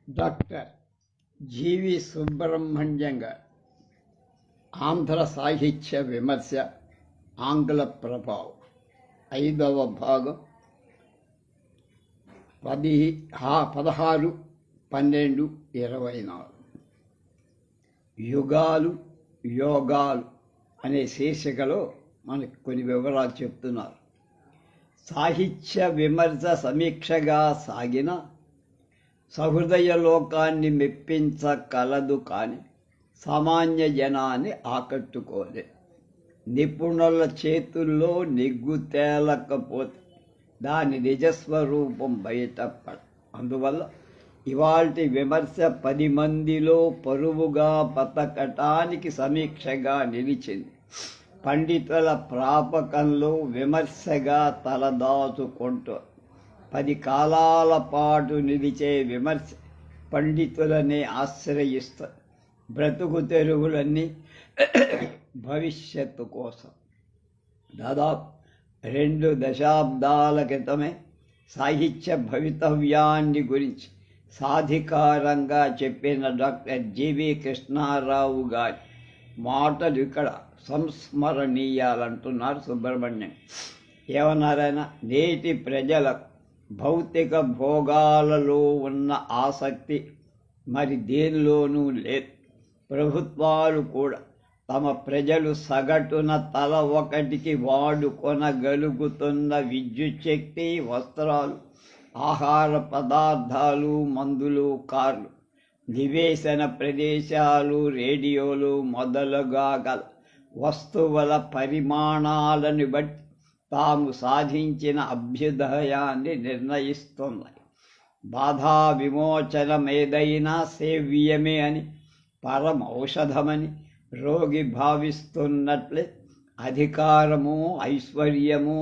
Doctor జీవి సుబ్రహ్మణ్యం గారు ఆంధ్ర సాహిత్య విమర్శ ఆంగ్ల ప్రభావం 5వ భాగం 16/12/24 యుగాలు యోగాలు అనే శీర్షికలో మనకు కొన్ని వివరాలు చెప్తున్నారు. సాహిత్య విమర్శ సమీక్షగా సాగిన సహృదయ లోకాన్ని మెప్పించగలదు కానీ సామాన్య జనాన్ని ఆకట్టుకోలే. నిపుణుల చేతుల్లో నెగ్గు తేలకపోతే దాని నిజస్వరూపం బయటపడ. అందువల్ల ఇవాల్టి విమర్శ 10 మందిలో పరువుగా బతకటానికి సమీక్షగా నిలిచింది. పండితుల ప్రాపకంలో విమర్శగా తలదాచుకుంటూ 10 కాలాల పాటు నిలిచే విమర్శ పండితులనే ఆశ్రయిస్తారు. బ్రతుకు తెరుగులన్నీ భవిష్యత్తు కోసం. దాదాపు 2 దశాబ్దాల క్రితమే సాహిత్య భవితవ్యాన్ని గురించి సాధికారంగా చెప్పిన డాక్టర్ జీవి కృష్ణారావు గారి మాటలు ఇక్కడ సంస్మరణీయాలంటున్నారు సుబ్రహ్మణ్యం. ఏమన్నారైనా, నేటి ప్రజలకు భౌతిక భోగాలలో ఉన్న ఆసక్తి మరి దేనిలోనూ లేదు. ప్రభుత్వాలు కూడా తమ ప్రజలు సగటున తల ఒకటికి వాడుకొనగలుగుతున్న విద్యుత్ శక్తి, వస్త్రాలు, ఆహార పదార్థాలు, మందులు, కార్లు, నివేశన ప్రదేశాలు, రేడియోలు మొదలుగా గల వస్తువుల పరిమాణాలను బట్టి తాము సాధించిన అభ్యుదయాన్ని నిర్ణయిస్తున్నాయి. బాధా విమోచనమేదైనా సేవ్యమే అని, పరమౌషధమని రోగి భావిస్తున్నట్లే అధికారము, ఐశ్వర్యము,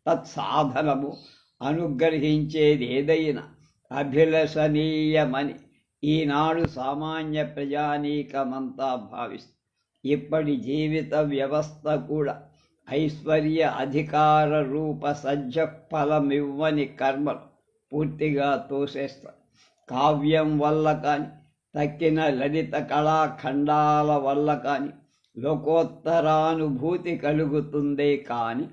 తత్సాధనము అనుగ్రహించేది ఏదైనా అభిలషణీయమని ఈనాడు సామాన్య ప్రజానీకమంతా భావిస్తుంది. ఇప్పటి జీవిత వ్యవస్థ కూడా ఐశ్వర్య, అధికార రూప సజ్జ ఫలమివ్వని కర్మలు పూర్తిగా తోసేస్తారు. కావ్యం వల్ల కానీ, తక్కిన లలిత కళాఖండాల వల్ల కానీ లోకోత్తరానుభూతి కలుగుతుందే కానీ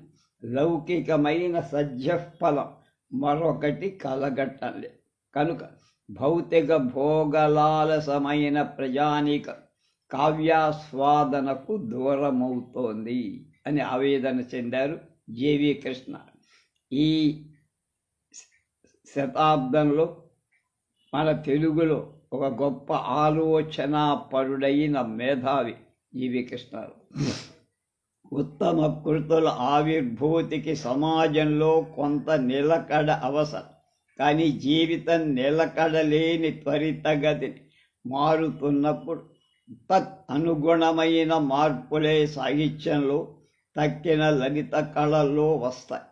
లౌకికమైన సజ్జఫలం మరొకటి కలగట్టలే. కనుక భౌతిక భోగలాలసమైన ప్రజానీక కావ్యాస్వాదనకు దూరమవుతోంది అని ఆవేదన చెందారు జేవి కృష్ణ. ఈ శతాబ్దంలో మన తెలుగులో ఒక గొప్ప ఆలోచనా పరుడైన మేధావి జీవి కృష్ణారావు. ఉత్తమ కృతుల ఆవిర్భూతికి సమాజంలో కొంత నిలకడ అవసరం. కానీ జీవితం నిలకడలేని త్వరితగతిని మారుతున్నప్పుడు అనుగుణమైన మార్పులే సాహిత్యంలో, తక్కిన లలిత కళల్లో వస్తాయి.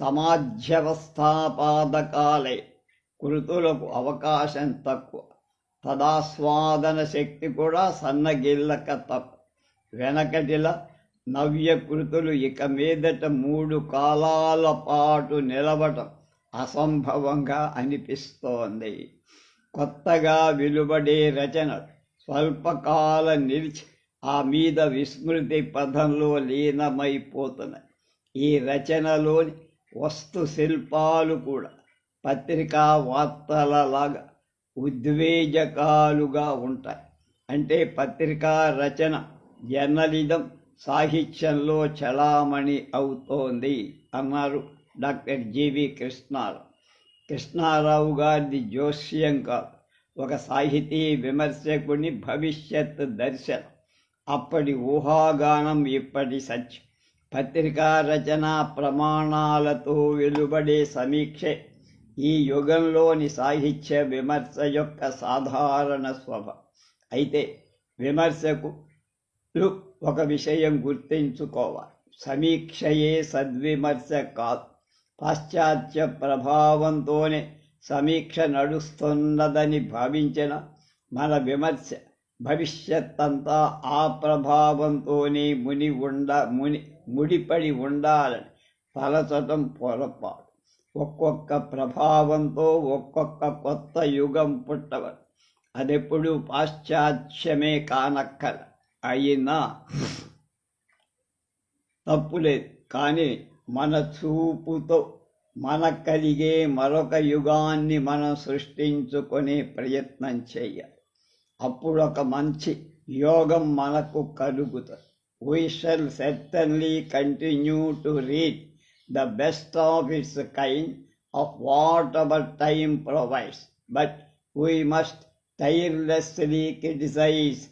సమాజవ్యవస్థాపాదకాలే కృతులకు అవకాశం తక్కువ. తదాస్వాదన శక్తి కూడా సన్నగిల్లక తప్ప. వెనకటిలా నవ్య కృతులు ఇక మీదట 3 కాలాల పాటు నిలవటం అసంభవంగా అనిపిస్తోంది. కొత్తగా వెలువడే రచనలు స్వల్పకాల నిలిచి ఆ మీద విస్మృతి పథంలో లీనమైపోతున్నాయి. ఈ రచనలోని వస్తు శిల్పాలు కూడా పత్రికా వార్తలలాగా ఉద్వేజకాలుగా ఉంటాయి. అంటే పత్రికా రచన, జర్నలిజం సాహిత్యంలో చలామణి అవుతోంది అన్నారు డాక్టర్ జీవి కృష్ణారావు. కృష్ణారావు గారిది జోస్యం కాదు, ఒక సాహితీ విమర్శకుని భవిష్యత్ దర్శనం. అప్పటి ఊహాగానం ఇప్పటి సత్యం. పత్రికా రచన ప్రమాణాలతో వెలువడే సమీక్షే ఈ యుగంలోని సాహిత్య విమర్శ యొక్క సాధారణ స్వభావం. అయితే విమర్శకులు ఒక విషయం గుర్తించుకోవాలి. సమీక్షయే సద్విమర్శ కాదు. పాశ్చాత్య ప్రభావంతోనే సమీక్ష నడుస్తున్నదని భావించిన మన విమర్శ భవిష్యత్తంతా ఆ ప్రభావంతోనే ముడిపడి ఉండాలని తలచటం పొరపాటు. ఒక్కొక్క ప్రభావంతో ఒక్కొక్క కొత్త యుగం పుట్టవచ్చు. అదెప్పుడు పాశ్చాత్యమే కానక్కల అయినా తప్పులేదు. కానీ మన చూపుతో మనకు కలిగే మరొక యుగాన్ని మనం సృష్టించుకునే ప్రయత్నం చేయాలి. అప్పుడు ఒక మంచి యోగం మనకు కలుగుతుంది. We shall certainly continue to read the best of its kind of whatever time provides, but we must tirelessly criticize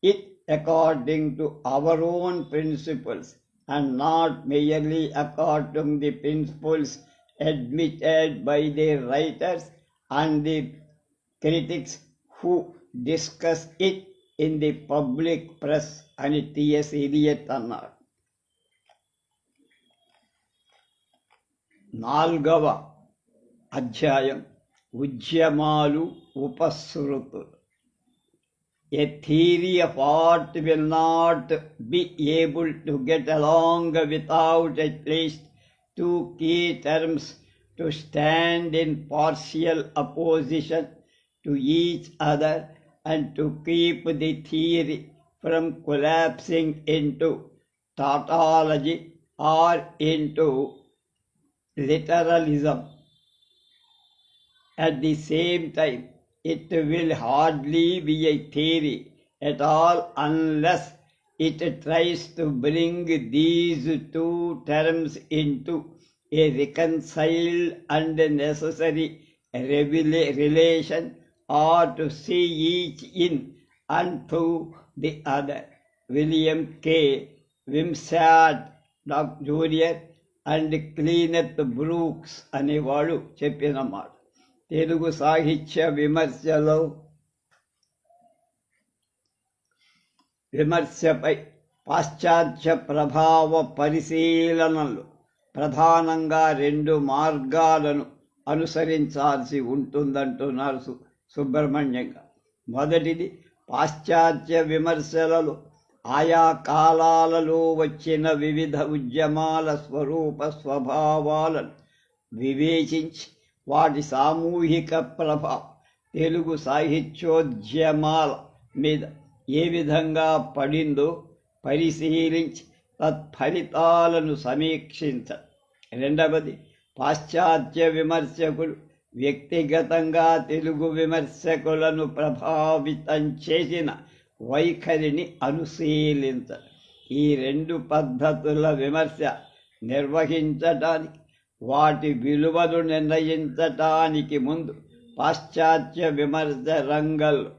it according to our own principles and not merely according to the principles admitted by the writers and the critics who discuss it in the public press అని TS Elliot అన్నాడు. 4వ అధ్యాయం ఉద్యమాలు ఉపసృతులు. A theory of art will not be able to get along without at least 2 key terms to stand in partial opposition to each other and to keep the theory from collapsing into tautology or into literalism. At the same time, it will hardly be a theory at all unless it tries to bring these 2 terms into a reconciled and necessary relation, or to see each in and through the other. William K. Wimsatt Jr. and Cleaneth Brooks అనేవాడు చెప్పిన మాట. తెలుగు సాహిత్య విమర్శపై పాశ్చాత్య ప్రభావ పరిశీలనలు ప్రధానంగా 2 మార్గాలను అనుసరించాల్సి ఉంటుందంటున్నారు సుబ్రహ్మణ్యంగా. మొదటిది, పాశ్చాత్య విమర్శలలో ఆయా కాలాలలో వచ్చిన వివిధ ఉద్యమాల స్వరూప స్వభావాలను వివేచించి వాటి సామూహిక ప్రభావం తెలుగు సాహిత్యోద్యమాల మీద ఏ విధంగా పడిందో పరిశీలించి తత్ఫలితాలను సమీక్షించాలి. రెండవది, పాశ్చాత్య విమర్శకులు వ్యక్తిగతంగా తెలుగు విమర్శకులను ప్రభావితం చేసిన వైఖరిని అనుశీలించాలి. ఈ 2 పద్ధతుల విమర్శ నిర్వహించటానికి, వాటి విలువను నిర్ణయించటానికి ముందు పాశ్చాత్య విమర్శ రంగంలో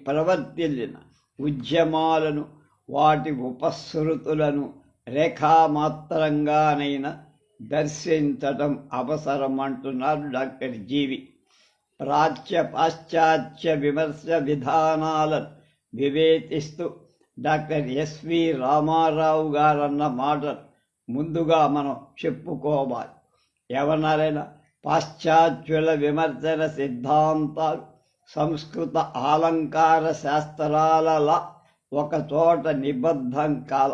ప్రవర్తిల్లిన ఉద్యమాలను, వాటి ఉపసృతులను రేఖామాత్రంగానైనా దర్శించటం అవసరం అంటున్నారు డాక్టర్ జీవి. పాశ్చాత్య విమర్శ విధానాలను వివేచిస్తూ డాక్టర్ ఎస్వి రామారావు గారన్న మాటలు ముందుగా మనం చెప్పుకోవాలి. ఎవరినారైనా పాశ్చాత్యుల విమర్శన సిద్ధాంతాలు సంస్కృత ఆలంకార శాస్త్రాలలా ఒక చోట నిబద్ధం కాల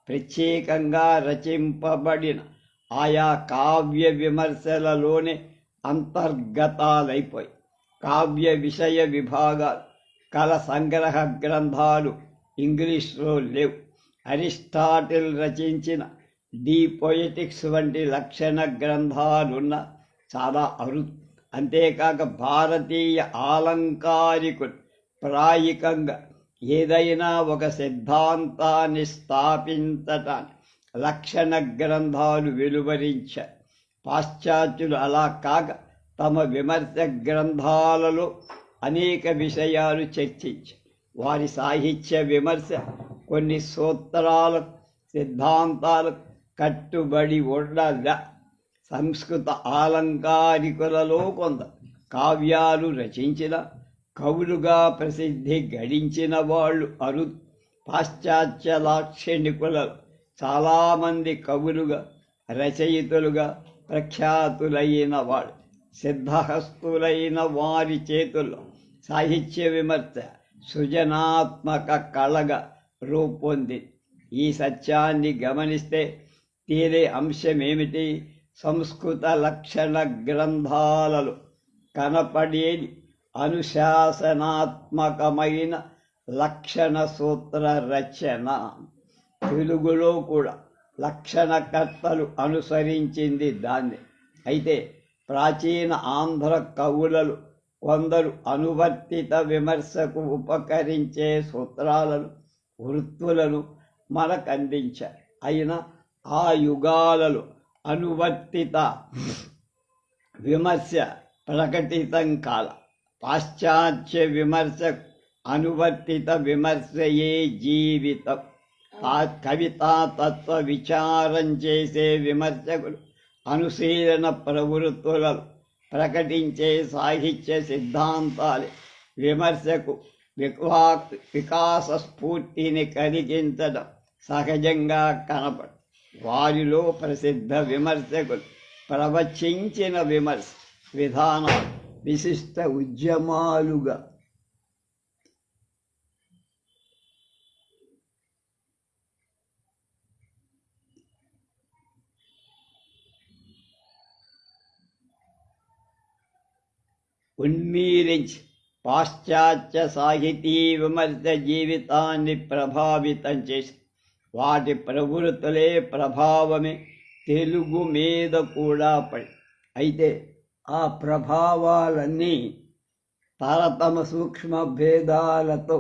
ప్రత్యేకంగా రచింపబడిన ఆయా కావ్య విమర్శలలోనే అంతర్గతాలైపోయి కావ్య విషయ విభాగాలు, కళ సంగ్రహ గ్రంథాలు ఇంగ్లీష్లో లేవు. అరిస్టాటిల్ రచించిన ది పొయిటిక్స్ వంటి లక్షణ గ్రంథాలున్న చాలా అరుదు. అంతేకాక భారతీయ ఆలంకారికులు ప్రాయికంగా ఏదైనా ఒక సిద్ధాంతాన్ని స్థాపించటానికి లక్షణ గ్రంథాలు వెలువరించారు. పాశ్చాత్యులు అలా కాక తమ విమర్శ గ్రంథాలలో అనేక విషయాలు చర్చించారు. వారి సాహిత్య విమర్శ కొన్ని సూత్రాలకు, సిద్ధాంతాలకు కట్టుబడి ఉండగా సంస్కృత ఆలంకారికులలో కొందరు కావ్యాలు రచించిన, కవులుగా ప్రసిద్ధి గడించిన వాళ్ళు అరుదు. పాశ్చాత్య లాక్షణికులలో చాలామంది కవులుగా, రచయితలుగా ప్రఖ్యాతులైన వాళ్ళు. సిద్ధహస్తులైన వారి చేతుల్లో సాహిత్య విమర్శ సృజనాత్మక కళగా రూపొందింది. ఈ సత్యాన్ని గమనిస్తే తీరే అంశమేమిటి? సంస్కృత లక్షణ గ్రంథాలలో కనపడేది అనుశాసనాత్మకమైన లక్షణ సూత్ర రచన. తెలుగులో కూడా లక్షణకర్తలు అనుసరించింది దాన్ని. అయితే ప్రాచీన ఆంధ్ర కవులలో కొందరు అనువర్తిత విమర్శకు ఉపకరించే సూత్రాలను, వృత్తులను మనకందించారు. అయినా ఆ యుగాలలో అనువర్తిత విమర్శ ప్రకటితం కాల. పాశ్చాత్య విమర్శ అనువర్తిత విమర్శయే జీవితం. కవితా తత్వ విచారం చేసే విమర్శకులు అనుశీలన ప్రవృత్తులను ప్రకటించే సాహిత్య సిద్ధాంతాలే విమర్శకు వికాస స్ఫూర్తిని కలిగించడం సహజంగా కనపడు. వారిలో ప్రసిద్ధ విమర్శకులు ప్రవచించిన విమర్శ విధానాలు విశిష్ట ఉద్యమాలుగా ఉన్మీలించి పాశ్చాత్య సాహితీ విమర్శ జీవితాన్ని ప్రభావితం చేసి వాటి ప్రవృత్తులే ప్రభావమే తెలుగు మీద కూడా పడి. అయితే ఆ ప్రభావాలన్నీ తరతమ సూక్ష్మ భేదాలతో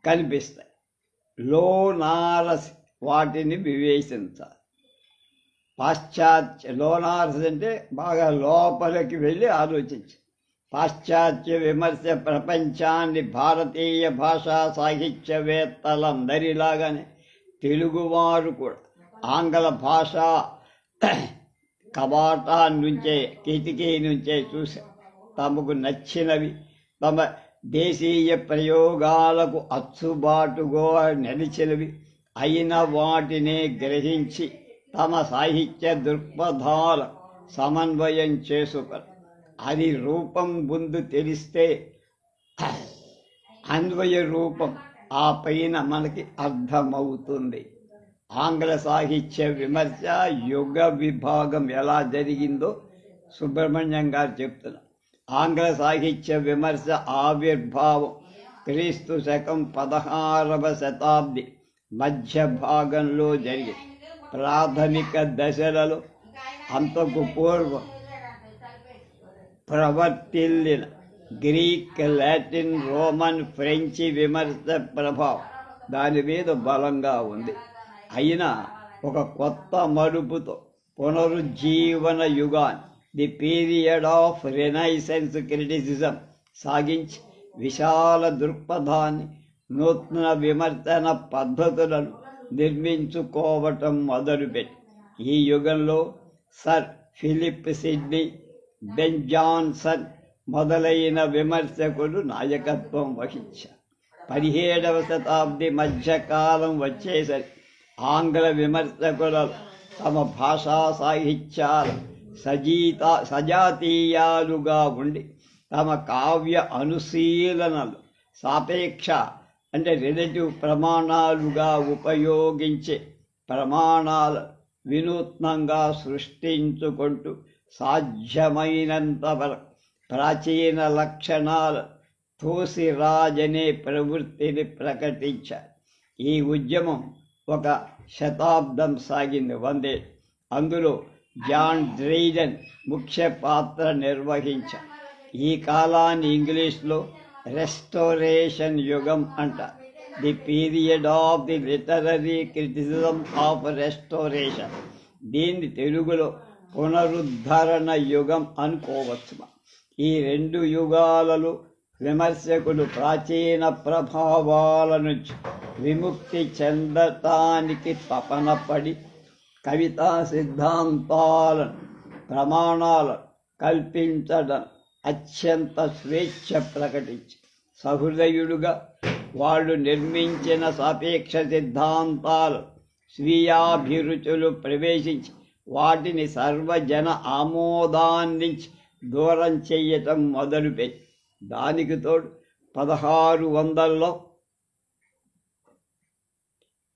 కనిపిస్తాయి. లోనారసి వాటిని వివేచించాలి. పాశ్చాత్య లోనారసి అంటే బాగా లోపలికి వెళ్ళి ఆలోచించి పాశ్చాత్య విమర్శ ప్రపంచాన్ని భారతీయ భాషా సాహిత్యవేత్తలందరిలాగానే తెలుగువారు కూడా ఆంగ్ల భాష కవాటా నుంచే కిటికీ నుంచే చూసి తమకు నచ్చినవి, తమ దేశీయ ప్రయోగాలకు అచ్చుబాటుగా నిలిచినవి అయిన వాటినే గ్రహించి తమ సాహిత్య దృక్పథాల సమన్వయం చేసుకొని అది రూపం ముందు తెలిస్తే అన్వయ రూపం ఆ పైన మనకి అర్థమవుతుంది. ఆంగ్ల సాహిత్య విమర్శ యుగ విభాగం ఎలా జరిగిందో సుబ్రహ్మణ్యం గారు చెప్తున్నారు. ఆంగ్ల సాహిత్య విమర్శ ఆవిర్భావం క్రీస్తు శకం 16వ శతాబ్ది మధ్య భాగంలో జరిగింది. ప్రాథమిక దశలలో అంతకు పూర్వం ప్రవర్తిల్లిన గ్రీక్, లాటిన్, రోమన్, ఫ్రెంచి విమర్శ ప్రభావం దాని మీద బలంగా ఉంది. అయినా ఒక కొత్త మలుపుతో పునరుజ్జీవన యుగాన్ని, the period of Renaissance criticism సాగించి విశాల దృక్పథాన్ని, నూతన విమర్శన పద్ధతులను నిర్మించుకోవటం మొదలుపెట్టి ఈ యుగంలో Sir Philip Sidney, Ben Jonson మొదలైన విమర్శకులు నాయకత్వం వహించారు. 17వ శతాబ్ది మధ్యకాలం వచ్చేసరికి ఆంగ్ల విమర్శకులు తమ భాషా సాహిత్యాల సజాతీయాలుగా ఉండి తమ కావ్య అనుశీలనలు సాపేక్ష అంటే రిలేటివ్ ప్రమాణాలుగా ఉపయోగించే ప్రమాణాలు వినూత్నంగా సృష్టించుకుంటూ సాధ్యమైనంత వరకు ప్రాచీన లక్షణాల తోసిరాజనే ప్రవృత్తిని ప్రకటించారు. ఈ ఉద్యమం ఒక శతాబ్దం సాగింది, 100 ఏళ్ళు. అందులో జాన్ డ్రైడెన్ ముఖ్య పాత్ర నిర్వహించారు. ఈ కాలాన్ని ఇంగ్లీష్లో రెస్టోరేషన్ యుగం అంటారు. The period of the literary criticism of restoration. దీన్ని తెలుగులో పునరుద్ధరణ యుగం అనుకోవచ్చు. ఈ 2 యుగాలలో విమర్శకులు ప్రాచీన ప్రభావాల నుంచి విముక్తి చెందటానికి తపనపడి కవితా సిద్ధాంతాలను, ప్రమాణాలను కల్పించడం అత్యంత స్వేచ్ఛ ప్రకటించి సహృదయుడుగా వాళ్ళు నిర్మించిన సాపేక్ష సిద్ధాంతాలు స్వీయాభిరుచులు ప్రవేశించి వాటిని సర్వజన ఆమోదాన్నించి దూరం చెయ్యటం మొదలుపెట్టి దానికి తోడు 1600లో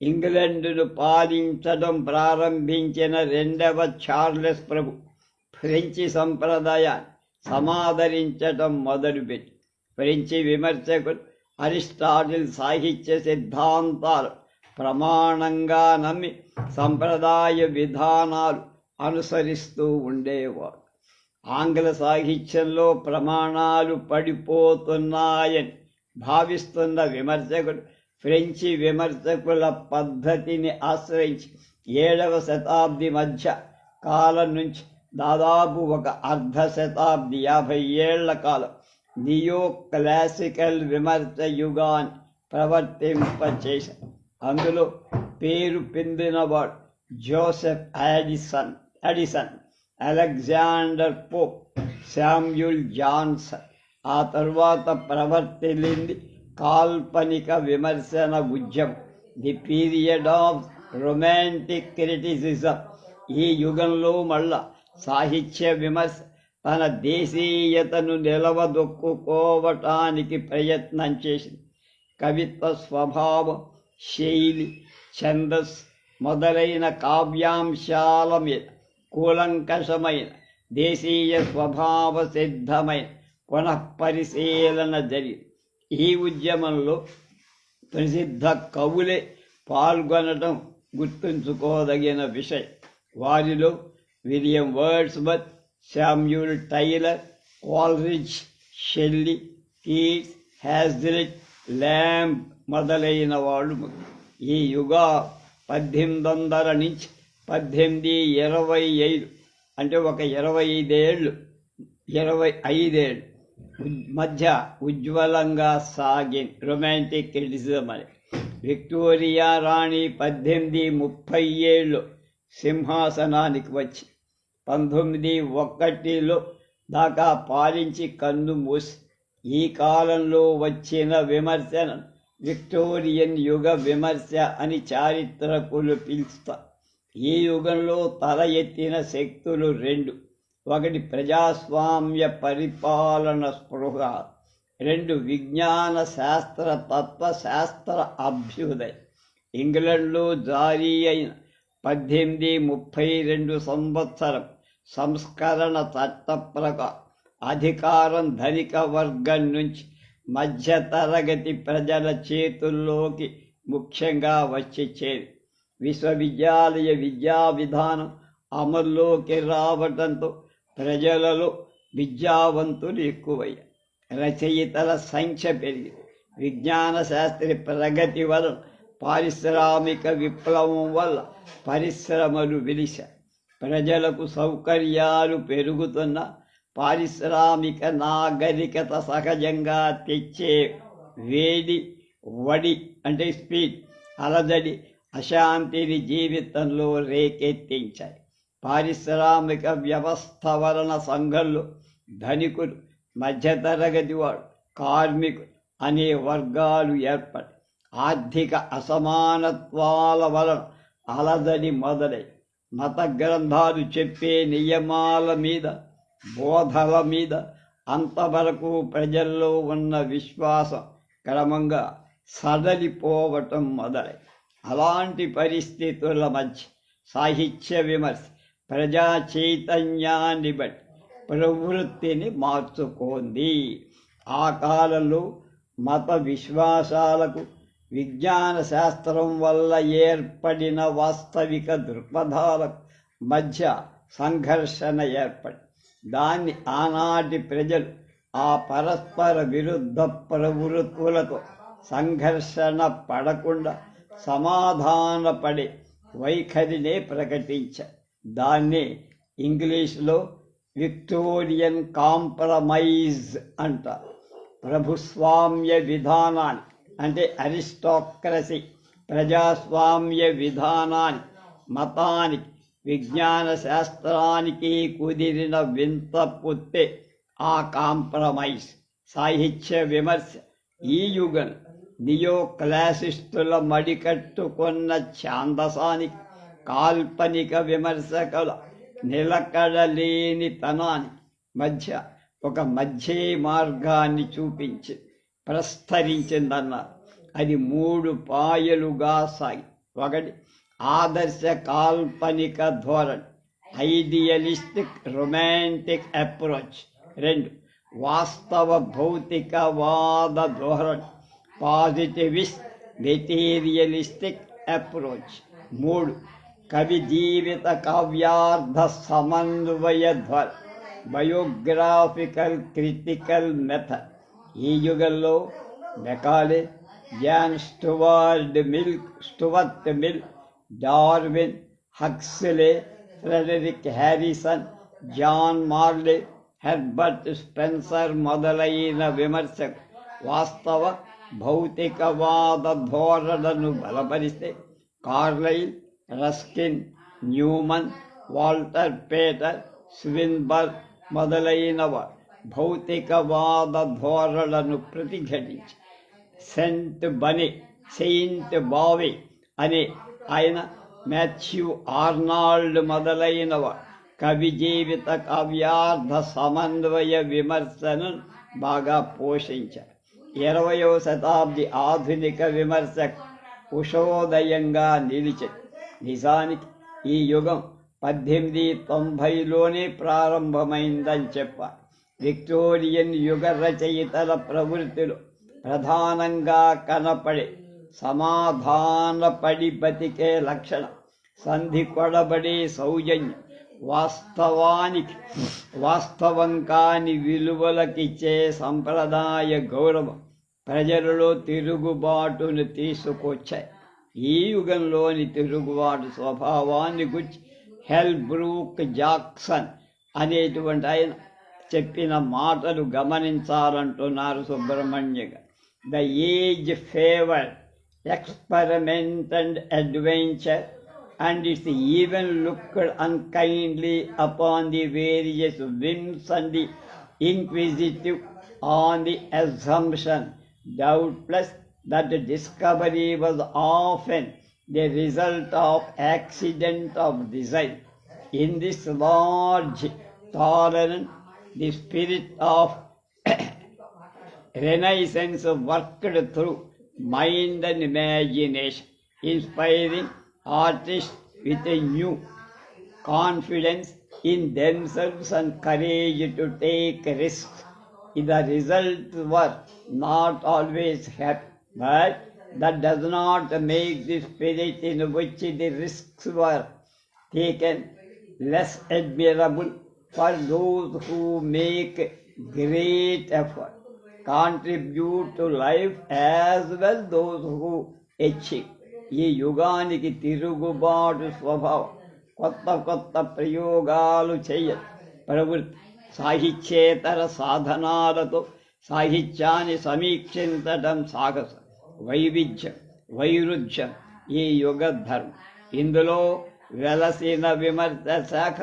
ఇంగ్లండును పాలించడం ప్రారంభించిన రెండవ చార్లెస్ ప్రభు ఫ్రెంచి సంప్రదాయాన్ని సమాదరించడం మొదలుపెట్టి ఫ్రెంచి విమర్శకులు అరిస్టాటిల్ సాహిత్య సిద్ధాంతాలు ప్రమాణంగా నమ్మి సంప్రదాయ విధానాలు అనుసరిస్తూ ఉండేవాడు. ఆంగ్ల సాహిత్యంలో ప్రమాణాలు పడిపోతున్నాయని భావిస్తున్న విమర్శకులు ఫ్రెంచి విమర్శకుల పద్ధతిని ఆశ్రయించి 7వ శతాబ్ది మధ్య కాలం నుంచి దాదాపు ఒక అర్ధ శతాబ్ది 50 ఏళ్ల కాలం నియో క్లాసికల్ విమర్శ యుగాన్ని ప్రవర్తింపచేశారు. అందులో పేరు పొందినవాడు Joseph Edison, Alexander Pope, Samuel Johnson. ఆ తరువాత ప్రవర్తిల్లింది కాల్పనిక విమర్శన ఉద్యమం, the period of romantic criticism. ఈ యుగంలో మళ్ళా సాహిత్య విమర్శ తన దేశీయతను నిలవదొక్కుకోవటానికి ప్రయత్నం చేసింది. కవిత్వ స్వభావం, శైలి, ఛందస్సు మొదలైన కావ్యాంశాల మీద కూలంకషమైన దేశీయ స్వభావ సిద్ధమైన పునఃపరిశీలన జరిగింది. ఈ ఉద్యమంలో ప్రసిద్ధ కవులే పాల్గొనడం గుర్తుంచుకోదగిన విషయం. వారిలో William Wordsworth, Samuel Taylor, Coleridge, Shelley, Keats, Hazlitt, Lamb మొదలైన వాళ్ళు. ఈ యుగా 1800 నుంచి 1825 అంటే ఒక 25 ఏళ్ళు మధ్య ఉజ్వలంగా సాగిన రొమాంటిక్ క్రిటిసిజం అని. విక్టోరియా రాణి 1837లో సింహాసనానికి వచ్చి 1901లో దాకా పాలించి కన్ను మూసి ఈ కాలంలో వచ్చిన విమర్శను విక్టోరియన్ యుగ విమర్శ అని చారిత్రకులు పిలుస్తారు. ఈ యుగంలో తల ఎత్తిన శక్తులు రెండు. ఒకటి ప్రజాస్వామ్య పరిపాలన స్పృహ, 2 విజ్ఞాన శాస్త్ర తత్వశాస్త్ర అభ్యుదయం. ఇంగ్లండ్లో జారీ అయిన 1832 సంవత్సరం సంస్కరణ చట్ట ప్రకారం అధికారం ధనిక వర్గం నుంచి మధ్యతరగతి ప్రజల చేతుల్లోకి ముఖ్యంగా వచ్చి చేరి విశ్వవిద్యాలయ విద్యా విధానం అమల్లోకి రావడంతో ప్రజలలో విద్యావంతులు ఎక్కువయ్యారు. రచయితల సంఖ్య పెరిగింది. విజ్ఞాన శాస్త్ర ప్రగతి వలన, పారిశ్రామిక విప్లవం వల్ల పరిశ్రమలు వెలిశాయి. ప్రజలకు సౌకర్యాలు పెరుగుతున్న పారిశ్రామిక నాగరికత సహజంగా తెచ్చే వేడి, వడి అంటే స్పీడ్, అలజడి, అశాంతిని జీవితంలో రేకెత్తించాయి. పారిశ్రామిక వ్యవస్థ వలన సంఘంలో ధనికులు, మధ్యతరగతి వాడు, కార్మికులు అనే వర్గాలు ఏర్పడి ఆర్థిక అసమానత్వాల వలన అలజడి మొదలై మత గ్రంథాలు చెప్పే నియమాల మీద, బోధల మీద అంతవరకు ప్రజల్లో ఉన్న విశ్వాసం క్రమంగా సడలిపోవటం మొదలై. అలాంటి పరిస్థితుల మధ్య సాహిత్య విమర్శ ప్రజా చైతన్యాన్ని బట్టి ప్రవృత్తిని మార్చుకోంది. ఆ కాలంలో మత విశ్వాసాలకు విజ్ఞాన శాస్త్రం వల్ల ఏర్పడిన వాస్తవిక దృక్పథాలకు మధ్య సంఘర్షణ ఏర్పడి దాన్ని ఆనాటి ప్రజలు ఆ పరస్పర విరుద్ధ ప్రవృత్తులతో సంఘర్షణ పడకుండా సమాధానపడే వైఖరినే ప్రకటించారు. దాన్నే ఇంగ్లీష్లో విక్టోరియన్ కాంప్రమైజ్ అంటారు. ప్రభుస్వామ్య విధానాన్ని అంటే అరిస్టోక్రసీ, ప్రజాస్వామ్య విధానాన్ని, మతానికి, విజ్ఞాన శాస్త్రానికి కుదిరిన వింత పుత్తే ఆ కాంప్రమైజ్. సాహిత్య విమర్శ ఈ యుగం నియో క్లాసిస్టుల మడికట్టుకున్న ఛాందసానికి, కాల్పనిక విమర్శకుల నిలకడలేని తనానికి మధ్య ఒక మధ్య మార్గాన్ని చూపించి ప్రస్తరించిందన్నారు. అది 3 పాయలుగా సాగి ఒకటి ఆదర్శ కాల్పనిక ధోరణి, ఐడియలిస్టిక్ రొమాంటిక్ అప్రోచ్. 2 వాస్తవ భౌతికవాద ధోరణి, పాజిటివిస్ట్ మెటీరియలిస్టిక్ అప్రోచ్. 3 కవి జీవిత కావ్యార్థ సమన్వయ ధోరణి, బయోగ్రాఫికల్ క్రిటికల్ మెథడ్. ఈ యుగంలో Macaulay, John Stuart Mill, Darwin, Huxley, Frederic Harrison, John Morley, Herbert Spencer మొదలైన విమర్శకు వాస్తవ భౌతికవాద ధోరణను బలపరిస్తే, Carlyle, Ruskin, Newman, Walter Pater, Swinburne మొదలైన వారు భౌతికవాద ధోరణను ప్రతిఘటించి సెయింట్ బావే అనే ఆయన, మాథ్యూ ఆర్నాల్డ్ మొదలైన వారు కవి జీవిత కావ్యార్థ సమన్వయ విమర్శను బాగా పోషించారు. 20వ శతాబ్ది ఆధునిక విమర్శకు ఉషోదయంగా నిలిచింది. నిజానికి ఈ యుగం 1890లోనే ప్రారంభమైందని చెప్పారు. విక్టోరియన్ యుగ రచయితల ప్రవృత్తిలో ప్రధానంగా కనపడే సమాధానపడి బతికే లక్షణం, సంధి కొడబడే సౌజన్యం, వాస్తవం కాని విలువలకిచ్చే సంప్రదాయ గౌరవం ప్రజలలో తిరుగుబాటును తీసుకొచ్చాయి. ఈ యుగంలోని తిరుగుబాటు స్వభావాన్ని గురించి హెల్బ్రూక్ జాక్సన్ అనేటువంటి ఆయన చెప్పిన మాటలు గమనించాలంటున్నారు సుబ్రహ్మణ్యగా. The age favoured experiment and adventure, and it's even looked unkindly upon the various whims and the inquisitive on the assumption, doubtless, that the discovery was often the result of accident of design. In this large tolerance, the spirit of Renaissance worked through mind and imagination, inspiring artists with a new confidence in themselves and courage to take risks. The results were not always happy, but that does not make the spirit in which the risks were taken less admirable for those who make great effort, contribute to life as well those who achieve. ఈ యుగానికి తిరుగుబాటు స్వభావం, కొత్త ప్రయోగాలు చేయదు ప్రవృత్తి, సాహిత్యేతర సాధనాలతో సాహిత్యాన్ని సమీక్షించడం సాహసం, వైరుధ్యం ఈ యుగ ధర్మం. ఇందులో వెలసిన విమర్శ శాఖ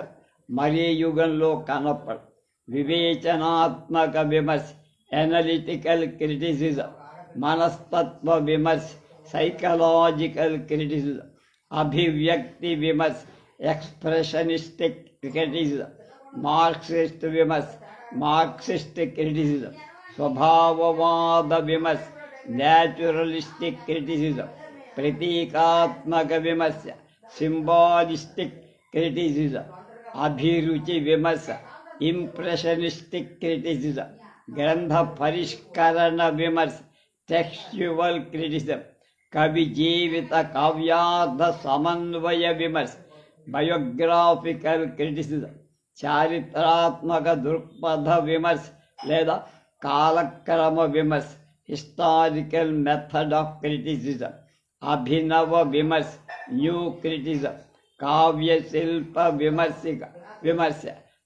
మరే యుగంలో కనపడు. వివేచనాత్మక విమర్శ, ఎనలిటికల్ క్రిటిసిజం, మనస్తత్వ విమర్శ, సైకలాజికల్ క్రిటిసిజం, అభివ్యక్తి విమర్శ, ఎక్స్ప్రెషనిస్టిక్ క్రిటిసిజం, మార్క్సిస్ట్ విమర్శ, మార్క్సిస్ట్ క్రిటిసిజం, స్వభావవాద విమర్శ, న్యాచురలిస్టిక్ క్రిటిసిజం, ప్రతీకాత్మక విమర్శ, సింబాలిస్టిక్ క్రిటిసిజం, అభిరుచి విమర్శ, ఇంప్రెషనిస్టిక్ క్రిటిసిజం, గ్రంథ పరిష్కరణ విమర్శ, టెక్స్చువల్ క్రిటిసిజం, కవి జీవిత కావ్యార్థ సమన్వయ విమర్శ, బయోగ్రాఫికల్ క్రిటిసిజం, చారిత్రాత్మక దృక్పథ విమర్శ లేదా కాలక్రమ విమర్శ, హిస్టారికల్ మెథడ్ ఆఫ్ క్రిటిసిజం, అభినవ విమర్శ, న్యూ క్రిటిసిజం, కావ్య శిల్ప విమర్శ,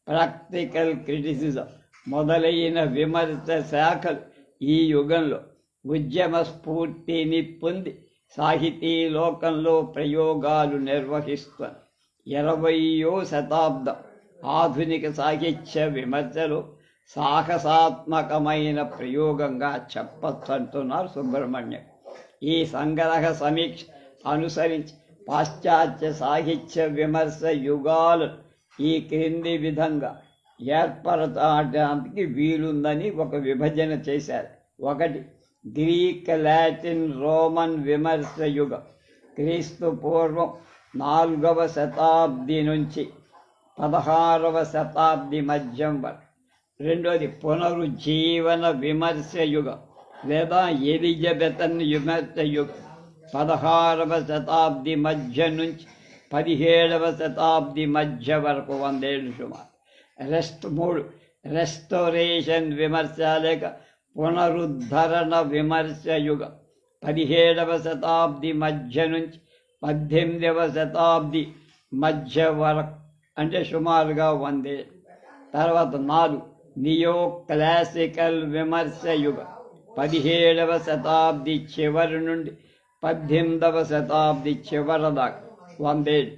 ప్రాక్టికల్ క్రిటిసిజం మొదలైన విమర్శ శాఖలు ఈ యుగంలో ఉద్యమ స్ఫూర్తిని పొంది సాహితీ లోకంలో ప్రయోగాలు నిర్వహిస్తున్నారు. 20వ శతాబ్దం ఆధునిక సాహిత్య విమర్శలో సాహసాత్మకమైన ప్రయోగంగా చెప్పచ్చంటున్నారు సుబ్రహ్మణ్యం. ఈ సంగ్రహ సమీక్ష అనుసరించి పాశ్చాత్య సాహిత్య విమర్శ యుగాలు ఈ క్రింది విధంగా ఏర్పడటానికి వీలుందని ఒక విభజన చేశారు. 1 గ్రీక్, లాటిన్, రోమన్ విమర్శ యుగం, క్రీస్తు పూర్వం 4వ శతాబ్ది నుంచి 16వ శతాబ్ది మధ్యం వరకు. రెండోది పునరుజ్జీవన విమర్శ యుగం లేదా ఎలిజబెతన్ విమర్శ యుగం 16వ శతాబ్ది మధ్య నుంచి 17వ శతాబ్ది మధ్య వరకు 100 ఏళ్ళు సుమారు. 3 రెస్టోరేషన్ విమర్శ లేక పునరుద్ధరణ విమర్శ యుగం 17వ శతాబ్ది మధ్య నుంచి 18వ శతాబ్ది మధ్య వరకు, అంటే సుమారుగా 100 ఏళ్ళు. తర్వాత 4 నియో క్లాసికల్ విమర్శ యుగం 17వ శతాబ్ది చివరి నుండి 18వ శతాబ్ది చివరి దాకా 100 ఏళ్ళు.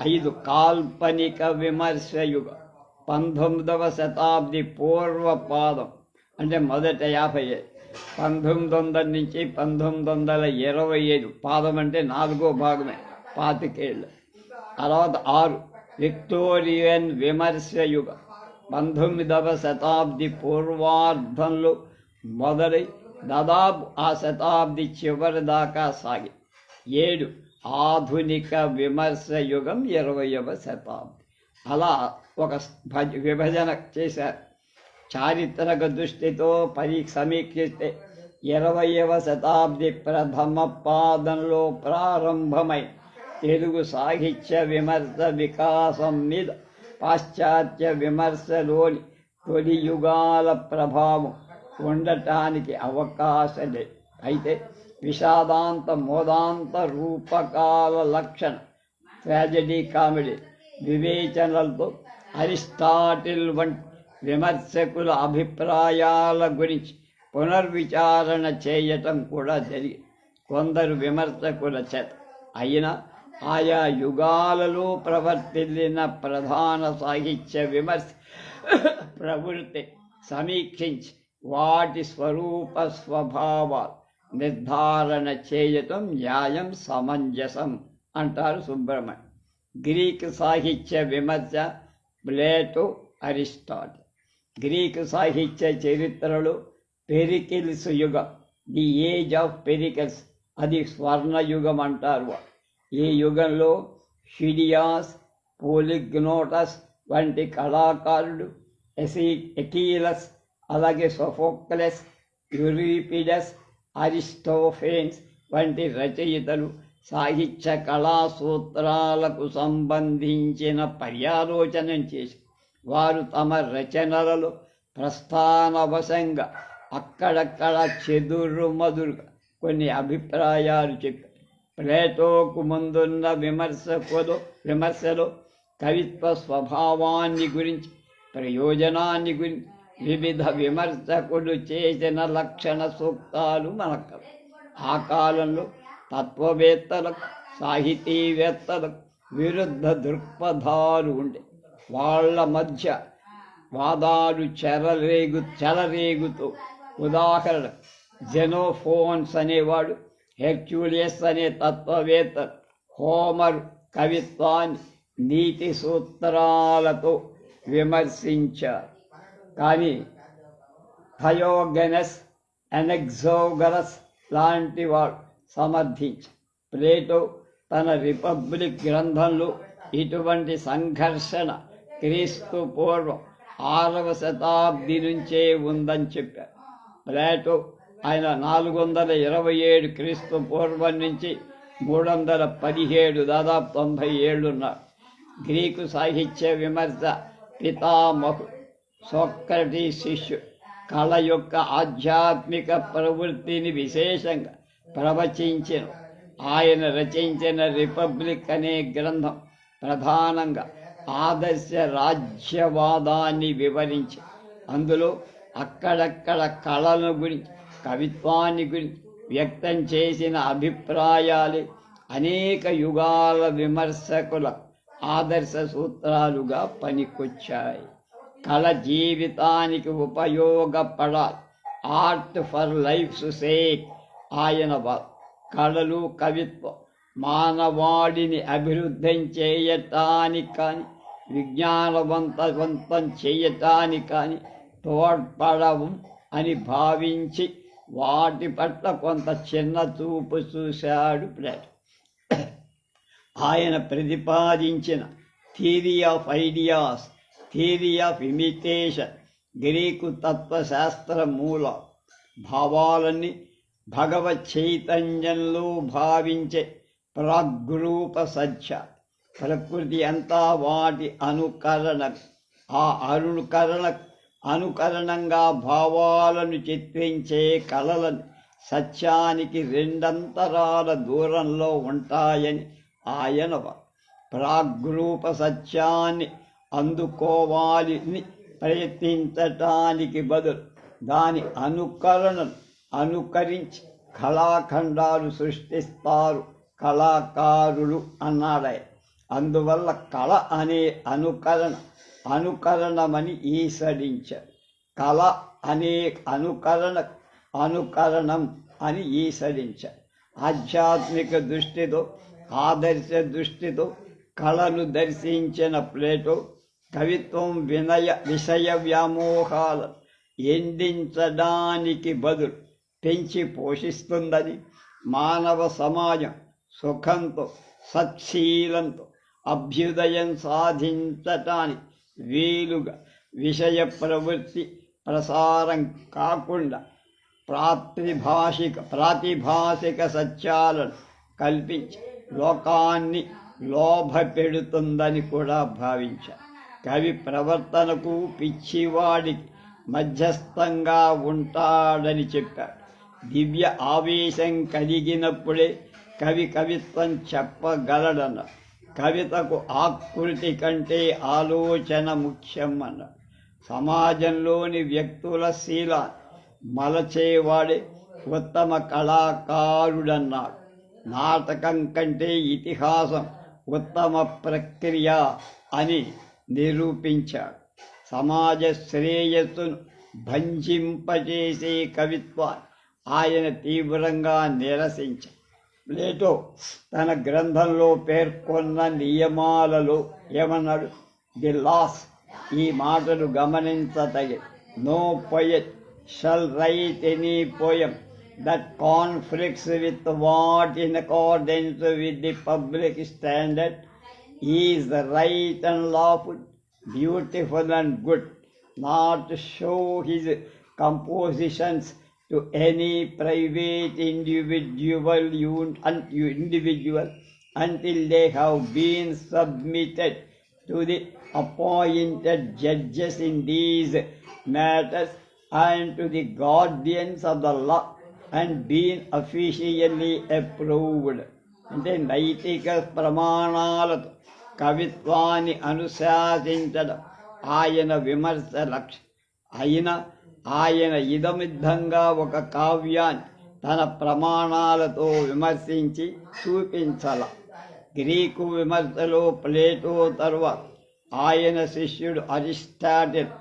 5 కాల్పనిక విమర్శ యుగం 19వ శతాబ్ది పూర్వపాదం, అంటే మొదట 50 ఏళ్ళు. 1900 నుంచి 1925 పాదం అంటే 4వ భాగమే 25 ఏళ్ళు. తర్వాత 6 విక్టోరియన్ విమర్శ యుగం 19వ శతాబ్ది పూర్వార్ధంలో మొదలై దాదాపు ఆ శతాబ్ది చివరి దాకా సాగి. 7 ఆధునిక విమర్శ యుగం 20వ శతాబ్ది. అలా ఒక విభజన చేశారు. చారిత్రక దృష్టితో సమీక్షిస్తే 20వ శతాబ్ది ప్రథమ పాదంలో ప్రారంభమై తెలుగు సాహిత్య విమర్శ వికాసం మీద పాశ్చాత్య విమర్శలోని తొలి యుగాల ప్రభావం ఉండటానికి అవకాశం లేదు. అయితే విషాదాంత మోదాంత రూపకాల లక్షణ ట్రాజడీ కామెడీ వివేచనలతో అరిస్టాటిల్ వంటి విమర్శకుల అభిప్రాయాల గురించి పునర్విచారణ చేయటం కూడా జరిగింది కొందరు విమర్శకుల చేత. అయినా ఆయా యుగాలలో ప్రవర్తిల్లిన ప్రధాన సాహిత్య విమర్శ ప్రవృత్తి సమీక్షించి వాటి స్వరూప స్వభావాలు నిర్ధారణ చేయటం న్యాయం, సమంజసం అంటారు సుబ్రహ్మణ్యం. గ్రీకు సాహిత్య విమర్శ ప్లేటో, అరిస్టాటిల్. గ్రీకు సాహిత్య చరిత్రలో పెరికిల్స్ యుగం, ది ఏజ్ ఆఫ్ పెరికిల్స్, అది స్వర్ణయుగం అంటారు. ఈ యుగంలో ఫిడియాస్, పోలిగ్నోటస్ వంటి కళాకారుడు, ఎకీలస్, అలాగే సోఫోక్లెస్, యూరిపిడస్, అరిస్టోఫేన్స్ వంటి రచయితలు సాహిత్య కళా సూత్రాలకు సంబంధించిన పర్యాలోచన చేసి వారు తమ రచనలలో ప్రస్థానవశంగా అక్కడక్కడ చెదురుమదురుగా కొన్ని అభిప్రాయాలు చెప్పారు. ప్లేటోకు ముందున్న విమర్శలో కవిత్వ స్వభావాన్ని గురించి, ప్రయోజనాన్ని గురించి వివిధ విమర్శకులు చేసిన లక్షణ సూక్తాలు మనకు. ఆ కాలంలో తత్వవేత్తలకు, సాహితీవేత్తలకు విరుద్ధ దృక్పథాలు ఉండే. వాళ్ళ మధ్య వాదాలు చెలరేగుతూ, ఉదాహరణ జెనోఫోన్స్ అనేవాడు, హెర్క్యూలియస్ అనే తత్వవేత్త హోమర్ కవిత్వాన్ని నీతి సూత్రాలతో విమర్శించారు. కానీ థయోగెనస్, ఎనెక్సోగరస్ లాంటి వాడు సమర్థించారు. ప్లేటో తన రిపబ్లిక్ గ్రంథంలో ఇటువంటి సంఘర్షణ క్రీస్తు పూర్వం 6వ శతాబ్ది నుంచే ఉందని చెప్పారు. ప్లేటో ఆయన 427 క్రీస్తు పూర్వం నుంచి 317, దాదాపు 90 ఏళ్ళున్నారు. గ్రీకు సాహిత్య విమర్శ పితామహుడు, సోక్రటీస్ శిష్యుడు, కళ యొక్క ఆధ్యాత్మిక ప్రవృత్తిని విశేషంగా ప్రవచించిన ఆయన రచించిన రిపబ్లిక్ అనే గ్రంథం ప్రధానంగా ఆదర్శ రాజ్యవాదాన్ని వివరించి అందులో అక్కడక్కడ కళలను గురించి, కవిత్వాన్ని గురించి వ్యక్తం చేసిన అభిప్రాయాలు అనేక యుగాల విమర్శకుల ఆదర్శ సూత్రాలుగా పనికొచ్చాయి. కళ జీవితానికి ఉపయోగపడాలి, ఆర్ట్ ఫర్ లైఫ్స్ సేక్ ఆయన కళలు, కవిత్వం మానవాడిని అభివృద్ధి చేయటానికి కానీ, విజ్ఞానవంతం చేయటానికి కానీ తోడ్పడవు అని భావించి వాటి పట్ల కొంత చిన్న చూపు చూశాడు ప్లేటో. ఆయన ప్రతిపాదించిన theory of ideas, theory of imitation, Greek తత్వశాస్త్ర మూల భావాలన్నీ భగవత్ చైతన్యంలో భావించే ప్రాగ్రూప సత్య. ప్రకృతి అంతా వాటి ఆ అనుకరణంగా భావాలను చిత్రించే కళలను సత్యానికి రెండంతరాల దూరంలో ఉంటాయని ఆయన ప్రాగ్రూప సత్యాన్ని అందుకోవాలని ప్రయత్నించటానికి బదులు దాని అనుకరించి కళాఖండాలు సృష్టిస్తారు కళాకారులు అన్నాడాయ. అందువల్ల కళ అనే అనుకరణమని ఈసడించారు. కళ అనే అనుకరణం అని ఈసడించారు. ఆధ్యాత్మిక దృష్టితో, ఆదర్శ దృష్టితో కళను దర్శించిన ప్లేటో కవిత్వం విషయ వ్యామోహాలను ఎండించడానికి బదులు పెంచి పోషిస్తుందని, మానవ సమాజం సుఖంతో సత్శీలంతో అభ్యుదయం సాధించటానికి వీలుగా విషయ ప్రవృత్తి ప్రసారం కాకుండా ప్రాతిభాషిక సత్యాలను కల్పించి లోకాన్ని లోభపెడుతుందని కూడా భావించారు. కవి ప్రవర్తనకు పిచ్చివాడికి మధ్యస్థంగా ఉంటాడని చెప్పారు. దివ్య ఆవేశం కలిగినప్పుడే కవిత్వం చెప్పగలడన్నారు. కవితకు ఆకృతి కంటే ఆలోచన ముఖ్యం అన్నారు. సమాజంలోని వ్యక్తుల శీలాన్ని మలచేవాడే ఉత్తమ కళాకారుడన్నారు. నాటకం కంటే ఇతిహాసం ఉత్తమ ప్రక్రియ అని నిరూపించాడు. సమాజ శ్రేయస్సును భంజింపజేసే కవిత్వాన్ని ఆయన తీవ్రంగా నిరసించారు. ప్లేటో తన గ్రంథంలో పేర్కొన్న నియమాలలో ఏమన్నాడు? The laws. ఈ మాటలు గమనించదగి. No poet shall write any poem that conflicts with what in accordance with the public standard is right and lawful, beautiful and good, not to show his compositions to any private individual until they have been submitted to the appointed judges in these matters and to the guardians of the law and been officially approved. అంటే నైతిక ప్రమాణాలతో కవిత్వాన్ని అనుశాసించడం ఆయన విమర్శ లక్ష్యం. ఆయన ఇదమిద్దంగా ఒక కావ్యాన్ని తన ప్రమాణాలతో విమర్శించి చూపించాల. గ్రీకు విమర్శలో ప్లేటో తరువాత ఆయన శిష్యుడు అరిస్టాటిల్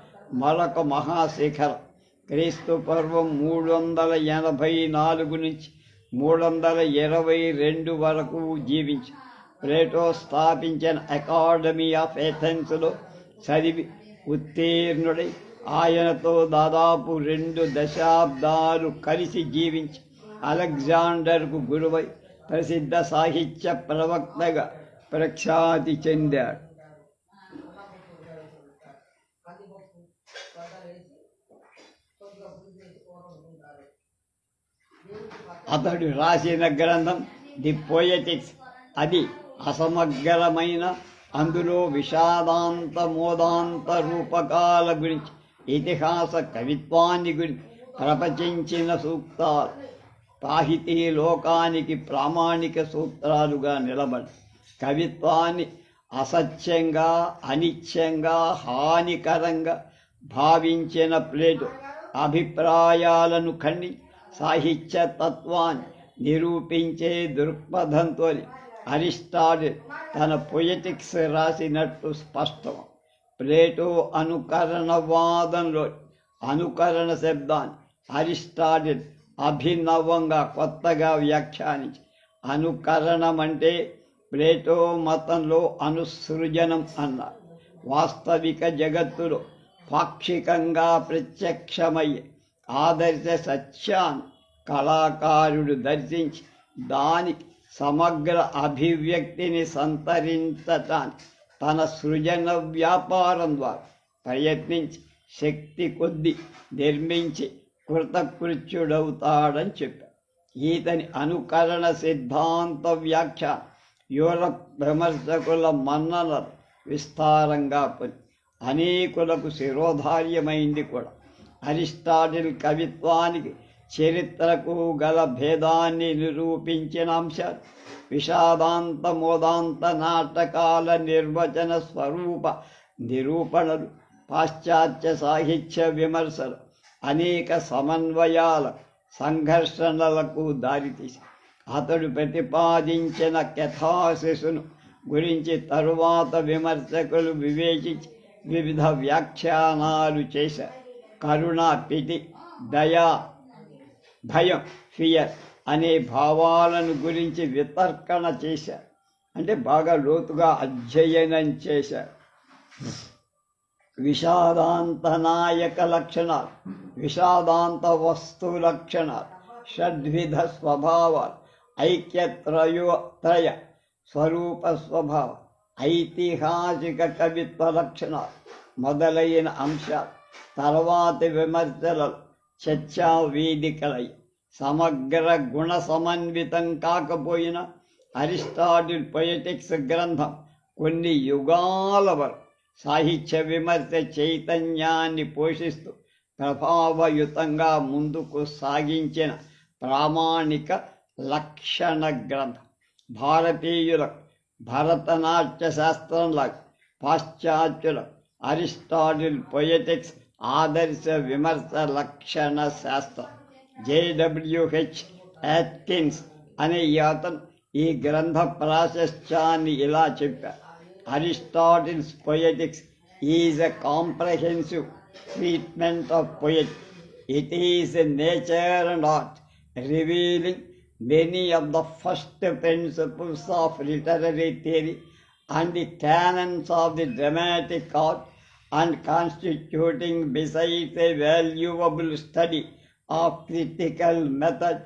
మరొక మహాశిఖరం. క్రీస్తు పూర్వం 384 నుంచి 322 వరకు జీవించి ప్లేటో స్థాపించిన అకాడమీ ఆఫ్ ఎథెన్స్లో చదివి ఉత్తీర్ణుడై ఆయనతో దాదాపు 2 దశాబ్దాలు కలిసి జీవించి అలెగ్జాండర్కు గురువై ప్రసిద్ధ సాహిత్య ప్రవక్తగా ప్రఖ్యాతి చెందాడు. అతడు రాసిన గ్రంథం ది పోయటిక్స్. అది అసమగ్రమైన, అందులో విషాదాంత మోదాంత రూపకాల గురించి, ఇతిహాస కవిత్వాన్ని గురించి ప్రపంచించిన సూక్తాలు సాహితీ లోకానికి ప్రామాణిక సూత్రాలుగా నిలబడి కవిత్వాన్ని అసత్యంగా, అనిత్యంగా, హానికరంగా భావించిన ప్లేటో అభిప్రాయాలను ఖండించి సాహిత్య తత్వాన్ని నిరూపించే దృక్పథంతో అరిస్టాటిల్ తన పొయటిక్స్ రాసినట్టు స్పష్టం. ప్లేటో అనుకరణవాదంలో అనుకరణ శబ్దాన్ని అరిస్టాటిల్ అభినవంగా కొత్తగా వ్యాఖ్యానించి అనుకరణం అంటే ప్లేటో మతంలో అనుసృజనం అన్నారు. వాస్తవిక జగత్తులో పాక్షికంగా ప్రత్యక్షమయ్యే ఆదర్శ సత్యాన్ని కళాకారుడు దర్శించి దానికి సమగ్ర అభివ్యక్తిని సంతరించటానికి తన సృజన వ్యాపారం ద్వారా ప్రయత్నించి శక్తి కొద్దీ నిర్మించి కృతకృత్యుడవుతాడని చెప్పారు. ఈతని అనుకరణ సిద్ధాంత వ్యాఖ్యానం యూరప్ విమర్శకుల మన్ననలు విస్తారంగా పొంది అనేకులకు శిరోధార్యమైంది కూడా. అరిస్టాటిల్ కవిత్వానికి చరిత్రకు గల భేదాన్ని నిరూపించిన అంశాలు, విషాదాంత మోదాంత నాటకాల నిర్వచన స్వరూప నిరూపణలు, పాశ్చాత్య సాహిత్య విమర్శలు అనేక సమన్వయాల సంఘర్షణలకు దారితీసి అతడు ప్రతిపాదించిన కెథాసిస్ను గురించి తరువాత విమర్శకులు వివేచించి వివిధ వ్యాఖ్యానాలు చేశారు. కరుణ, పిటి, దయా, భయం, ఫియర్ అనే భావాలను గురించి వితర్కణ చేశారు. అంటే బాగా లోతుగా అధ్యయనం చేశారు. విషాదాంత నాయక లక్షణాలు, విషాదాంత వస్తు లక్షణాలు, షడ్విధ స్వభావాలు, ఐక్యత్రయ స్వరూప స్వభావం, ఐతిహాసిక కవిత్వ లక్షణాలు మొదలైన అంశాలు తర్వాతి విమర్శలలో చర్చా వేదికలై సమగ్ర గుణ సమన్వితం కాకపోయినా అరిస్టాటిల్ పొయటిక్స్ గ్రంథం కొన్ని యుగాల వరకు సాహిత్య విమర్శ చైతన్యాన్ని పోషిస్తూ ప్రభావయుతంగా ముందుకు సాగించిన ప్రామాణిక లక్షణ గ్రంథం. భారతీయులకు భరతనాట్య శాస్త్రంలా పాశ్చాత్యులకు అరిస్టాటిల్ పొయటిక్స్ ఆదర్శ విమర్శ లక్షణ శాస్త్రం. జేడబ్ల్యూహెచ్ యాట్కిన్స్ అనే అతను ఈ గ్రంథ ప్రాశస్త్యాన్ని ఇలా చెప్పారు: Aristotle's Poetics is a comprehensive treatment of poetry. It is a nature and art, revealing many of the first principles of literary theory and the canons of the dramatic art, and constituting besides a valuable study of critical method,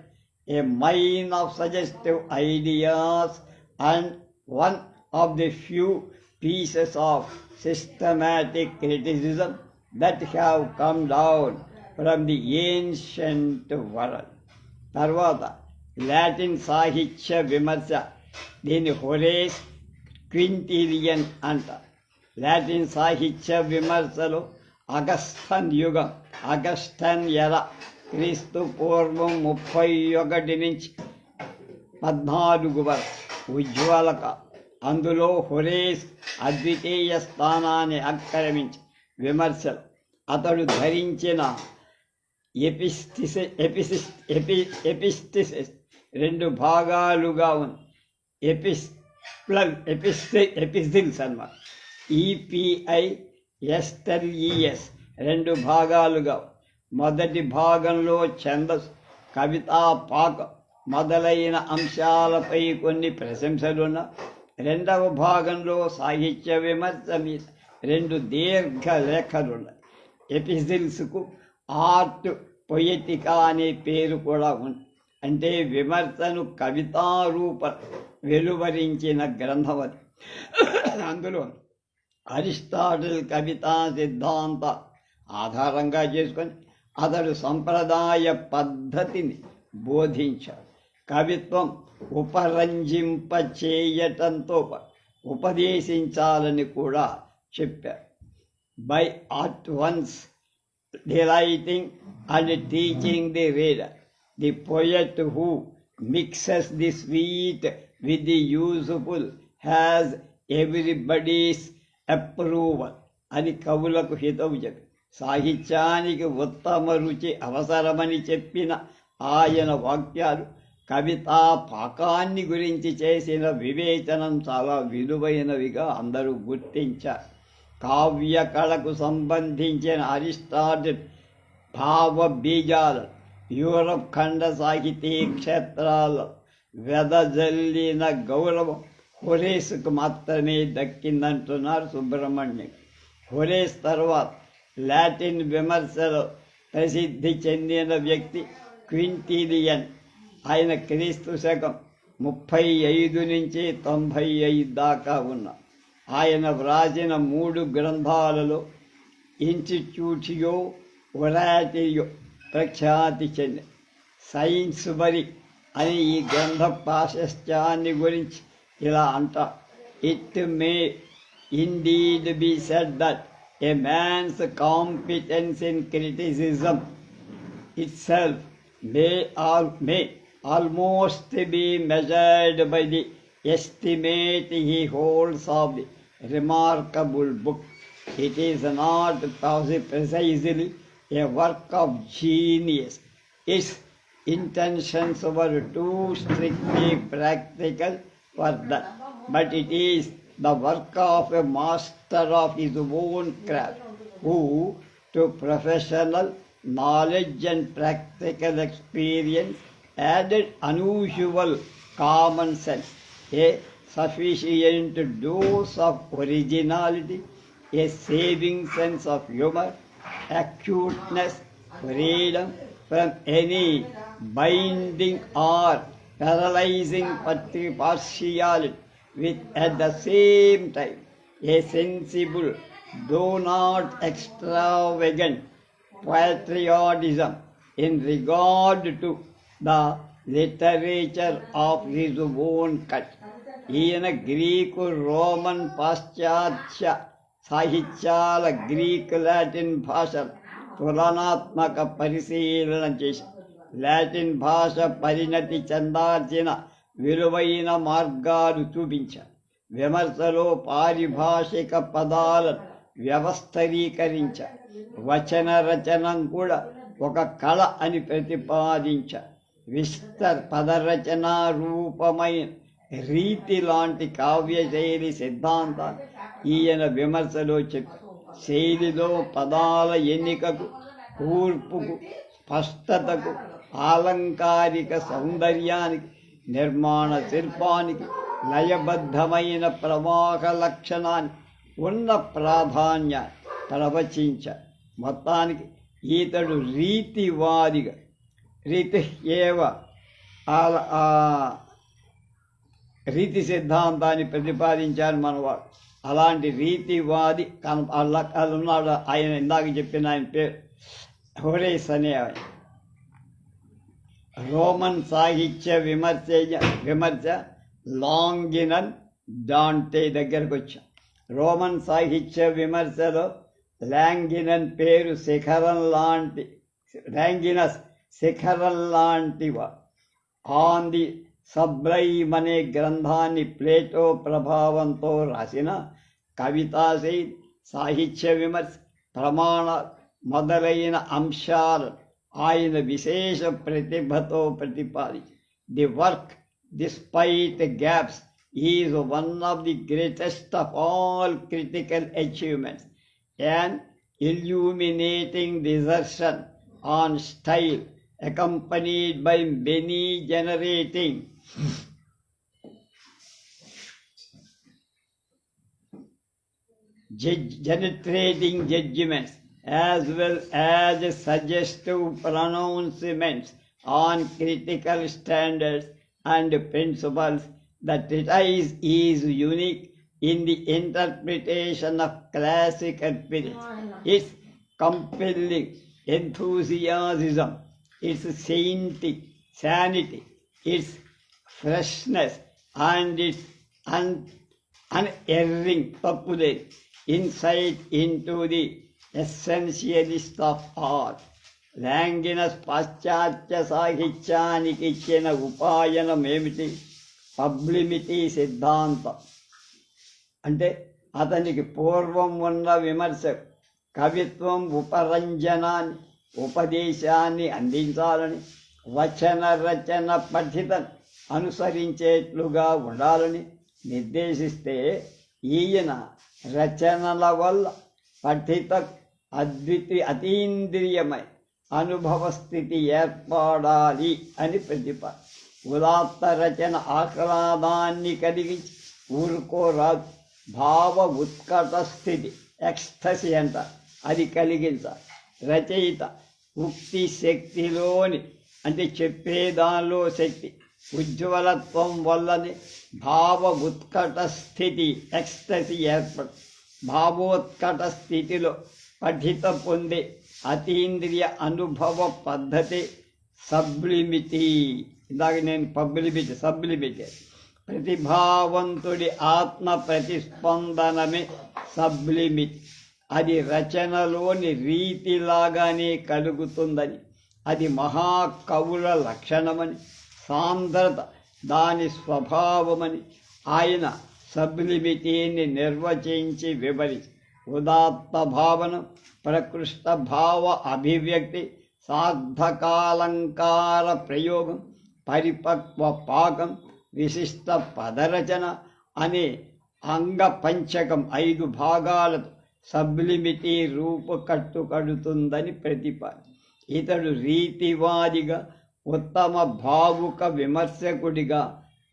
a mine of suggestive ideas, and one of the few pieces of systematic criticism that have come down from the ancient world. తర్వాత Latin సాహిత్య విమర్శ, దీని హొరేస్ క్వింటీలియన్ అంటారు. Latin సాహిత్య విమర్శలో అగస్టన్ యుగం, అగస్టన్ ఎర, క్రీస్తు పూర్వం 31 నుంచి 14 వరకు ఉజ్వలక. అందులో హొరేస్ అద్వితీయ స్థానాన్ని ఆక్రమించి విమర్శలు అతడు ధరించిన ఎపిస్టిసిస్ 2 భాగాలుగా ఉంది. ఎపిసిల్స్ అన్నమాట. EPISLES 2 భాగాలుగా. మొదటి భాగంలో ఛందస్సు, కవితా పాకం మొదలైన అంశాలపై కొన్ని ప్రశంసలున్న, రెండవ భాగంలో సాహిత్య విమర్శ మీద 2 దీర్ఘ లేఖలున్నాయి. ఎపిసిల్స్కు ఆర్ట్ పొయటికా అనే పేరు కూడా ఉంది. అంటే విమర్శను కవితారూప వెలువరించిన గ్రంథం అది. అందులో అరిస్టాటిల్ కవితా సిద్ధాంత ఆధారంగా చేసుకొని అతడు సంప్రదాయ పద్ధతిని బోధించాడు. కవిత్వం ఉపరంజింప చేయటంతో ఉపదేశించాలని కూడా చెప్పారు. By at once delighting and teaching the reader, the poet who mixes the sweet with the useful has everybody's approval అని కవులకు హితవు చెప్పి సాహిత్యానికి ఉత్తమ రుచి అవసరమని చెప్పిన ఆయన వాక్యాలు కవితా పాకాన్ని గురించి చేసిన వివేచనం చాలా విలువైనవిగా అందరూ గుర్తించారు. కావ్య కళకు సంబంధించిన అరిస్టాటిల్ భావ బీజాలు యూరప్ ఖండ సాహితీ క్షేత్రాల్లో వెదజల్లిన గౌరవం హొరేస్కు మాత్రమే దక్కిందంటున్నారు సుబ్రహ్మణ్యం. హొరేస్ తర్వాత లాటిన్ విమర్శలో ప్రసిద్ధి చెందిన వ్యక్తి క్వింటీలియన్. ఆయన క్రీస్తు శకం 35 నుంచి 95 దాకా ఉన్న ఆయన వ్రాసిన 3 గ్రంథాలలో ఇన్స్టిట్యూటియో ఒరాటియో ప్రఖ్యాతి చెంది సైన్స్బరీ అని ఈ గ్రంథ ప్రాశస్త్యాన్ని గురించి ఇలా అంటారు. It may indeed be said that a man's competence in criticism itself may almost be measured by the estimate he holds of the remarkable book. It is not precisely a work of genius. Its intentions were too strictly practical for that, but it is the work of a master of his own craft, who, to professional knowledge and practical experience, added unusual common sense, a sufficient dose of originality, a saving sense of humor, acuteness, freedom from any binding or paralyzing partiality, with at the same time a sensible, though not extravagant, patriotism in regard to the literature of his own country. ఈయన Greek, Roman, పాశ్చాత్య సాహిత్యాల Greek, Latin భాషల తులనాత్మక పరిశీలన చేసి Latin భాష పరిణతి చెందాల్సిన విలువైన మార్గాలు చూపించారు. విమర్శలో పారిభాషిక పదాలను వ్యవస్థీకరించారు. వచన రచనం కూడా ఒక కళ అని ప్రతిపాదించారు. పదరచన రూపమైన రీతి లాంటి కావ్యశైలి సిద్ధాంతాలు ఈయన విమర్శలో చెప్పారు. శైలిలో పదాల ఎన్నికకు, కూర్పుకు, స్పష్టతకు, ఆలంకారిక సౌందర్యానికి, నిర్మాణ శిల్పానికి, లయబద్ధమైన ప్రవాహ లక్షణానికి ఉన్న ప్రాధాన్యాన్ని ప్రవచించారు. మొత్తానికి ఈతడు రీతివాదిగా రీతి సిద్ధాంతాన్ని ప్రతిపాదించారు మనవాడు. అలాంటి రీతివాది ఉన్నాడు ఆయన. ఇందాక చెప్పిన ఆయన పేరు హోరేస్ అనే ఆయన. రోమన్ సాహిత్య విమర్శ లాంగినన్ డాంటే దగ్గరకు వచ్చాం. రోమన్ సాహిత్య విమర్శలో లాంగినస్ శిఖరం లాంటివా. ఆన్ ది సబ్లైమ్ అనే గ్రంథాన్ని ప్లేటో ప్రభావంతో రాసిన కవితాశైలి, సాహిత్య విమర్శ, ప్రమాణాలు మొదలైన అంశాలను ఆయన విశేష ప్రతిభతో ప్రతిపాదించి the work, despite gaps, is one of the greatest of all critical achievements. An illuminating dissertation on style, accompanied by many generating judgments, as well as suggestive pronouncements on critical standards and principles. The treatise is unique in the interpretation of classical periods. Its compelling enthusiasm, its sanity, its freshness, and its unerring insight into the essentialist of art. లాంగినస్ పాశ్చాత్య సాహిత్యానికి ఇచ్చిన ఉపాయనం ఏమిటి? సబ్లిమిటీ సిద్ధాంతం. అంటే అతనికి పూర్వం ఉన్న విమర్శ కవిత్వం ఉపరంజనాన్ని, ఉపదేశాన్ని అందించాలని, వచన రచన పఠితను అనుసరించేట్లుగా ఉండాలని నిర్దేశిస్తే, ఈయన రచనల వల్ల పఠిత అతీంద్రియమై అనుభవ స్థితి ఏర్పడాలి అని ప్రతిపాదన. ఉదాత్త రచన ఆహ్లాదాన్ని కలిగించి ఊరుకోరాదు. భావ ఉత్కట స్థితి, ఎక్స్టసీ అంట, అది కలిగించాలి. రచయిత ఉక్తి శక్తిలోని, అంటే చెప్పేదానిలో శక్తి, ఉజ్వలత్వం వల్లనే భావ ఉత్కట స్థితి ఎక్స్టసీ ఏర్పడు. భావోత్కట స్థితిలో పఠిత పొందే అతీంద్రియ అనుభవ పద్ధతి సబ్లిమిటీ. ఇందాక నేను సబ్లిమిటీ. ప్రతిభావంతుడి ఆత్మ ప్రతిస్పందనమే సబ్లిమిటీ. అది రచనలోని రీతిలాగానే కలుగుతుందని, అది మహాకవుల లక్షణమని, సాంద్రత దాని స్వభావమని ఆయన సబ్లిమిటీని నిర్వచించి వివరించి, ఉదాత్త భావన, ప్రకృష్ట భావ అభివ్యక్తి, సార్థకాలంకార ప్రయోగం, పరిపక్వ పాకం, విశిష్ట పదరచన అనే అంగపంచకం 5 భాగాలతో సబ్లిమిటీ రూపుకట్టు కడుతుందని ప్రతిపాది. ఇతడు రీతివాదిగా, ఉత్తమ భావుక విమర్శకుడిగా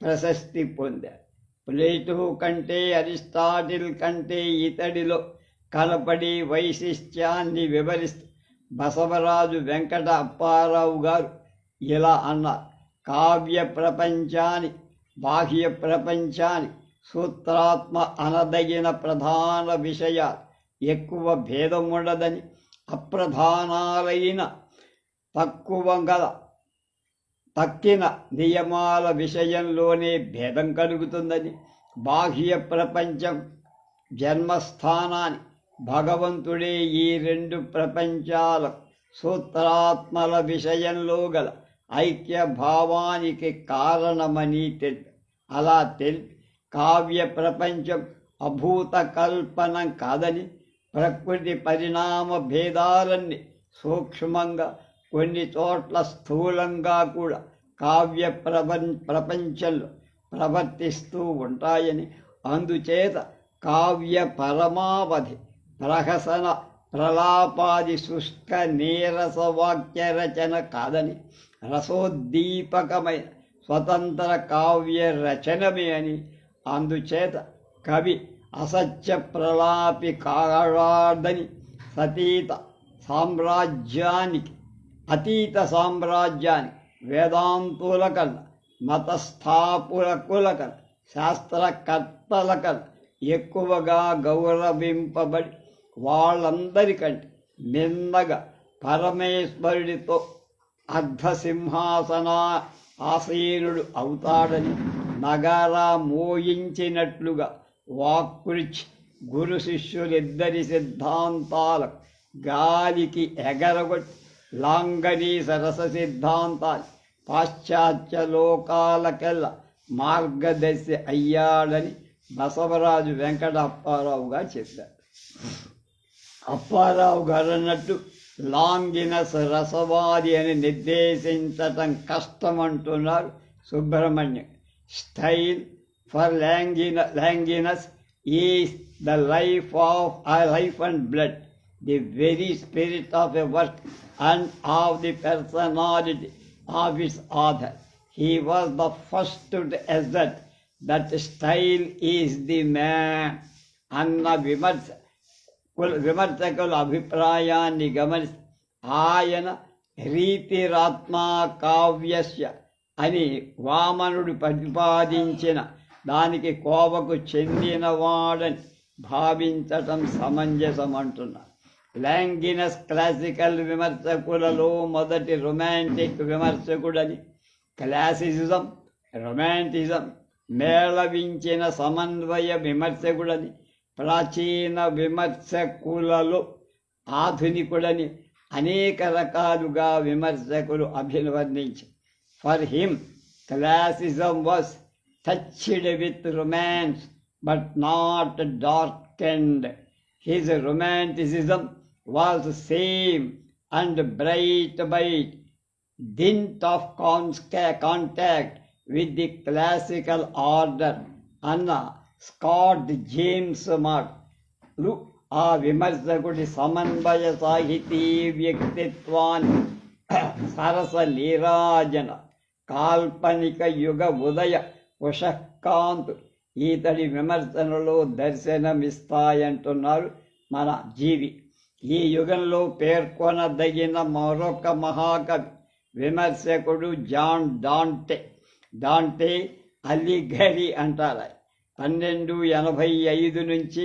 ప్రశస్తి పొందాడు. ప్లేటో కంటే, అరిస్టాటిల్ కంటే ఇతడిలో కనపడి వైశిష్ట్యాన్ని వివరిస్తూ బసవరాజు వెంకట అప్పారావు గారు ఇలా అన్నారు: కావ్య ప్రపంచాన్ని, బాహ్య ప్రపంచాన్ని, సూత్రాత్మ అనదగిన ప్రధాన విషయాలు ఎక్కువ భేదముండదని, అప్రధానాలైన తక్కిన నియమాల విషయంలోనే భేదం కలుగుతుందని, బాహ్య ప్రపంచం జన్మస్థానాన్ని, భగవంతుడే ఈ 2 ప్రపంచాల సూత్రాత్మల విషయంలో గల ఐక్య భావానికి కారణమని తెలిపి, అలా తెలిపి కావ్య ప్రపంచం అభూత కల్పనం కాదని, ప్రకృతి పరిణామ భేదాలన్నీ సూక్ష్మంగా, కొన్ని చోట్ల స్థూలంగా కూడా కావ్య ప్రపంచంలో ప్రవర్తిస్తూ ఉంటాయని, అందుచేత కావ్య పరమావధి ప్రహసన ప్రలాపాది శుష్క నీరస వాక్య రచన కాదని, రసోద్దీపకమైన స్వతంత్ర కావ్య రచనమే అని, అందుచేత కవి అసత్య ప్రలాపి కాడాదని, అతీత సామ్రాజ్యానికి వేదాంతుల కన్నా, మతస్థాపుల కన్నా, శాస్త్రకర్తల కన్నా ఎక్కువగా గౌరవింపబడి, వాళ్ళందరికంటే నిన్నగా పరమేశ్వరుడితో అర్ధసింహాసన ఆసీనుడు అవుతాడని, నగారా మోయించినట్లుగా వాక్కురిచి గురు శిష్యులిద్దరి సిద్ధాంతాలకు గాలికి ఎగరగొట్టి లాంగనీ సరస సిద్ధాంతాలు పాశ్చాత్య లోకాలకెల్లా మార్గదర్శి అయ్యాడని బసవరాజు వెంకట అప్పారావు గారు చెప్పారు. అప్పారావు గారు అన్నట్టు లాంగినస్ రసవాది అని నిర్దేశించటం కష్టమంటున్నారు Subrahmanyam. Style for Longinus is the life and blood, the very spirit of a work and of the personality of its author. He was the first to assert that style is the man అన్న విమర్శకుల అభిప్రాయాన్ని గమనిస్తే ఆయన రీతిరాత్మా కావ్యస్య అని వామనుడు ప్రతిపాదించిన దానికి కోవకు చెందినవాడని భావించటం సమంజసం అంటున్నారు. లాంగినస్ క్లాసికల్ విమర్శకులలో మొదటి రొమాంటిక్ విమర్శకుడని, క్లాసిసిజం, రొమాంటిజం మేళవించిన సమన్వయ విమర్శకుడని, ప్రాచీన విమర్శకులలో ఆధునికుడని అనేక రకాలుగా విమర్శకులు అభివర్ణించారు. For him classicism was touched with romance but not darkened. His romanticism was sane and bright by dint of contact with the classical order అన్న స్కాట్ జేమ్స్ మాటలు ఆ విమర్శకుడి సమన్వయ సాహితీ వ్యక్తిత్వాన్ని సరస నీరాజన కాల్పనిక యుగ ఉదయ ఉషకాంతు ఈతడి విమర్శనలో దర్శనమిస్తాయంటున్నారు మన జీవి. ఈ యుగంలో పేర్కొనదగిన మరొక మహాకవి విమర్శకుడు జాన్ డాంటే. డాంటే అలిఘరి అంటారు. 1285 నుంచి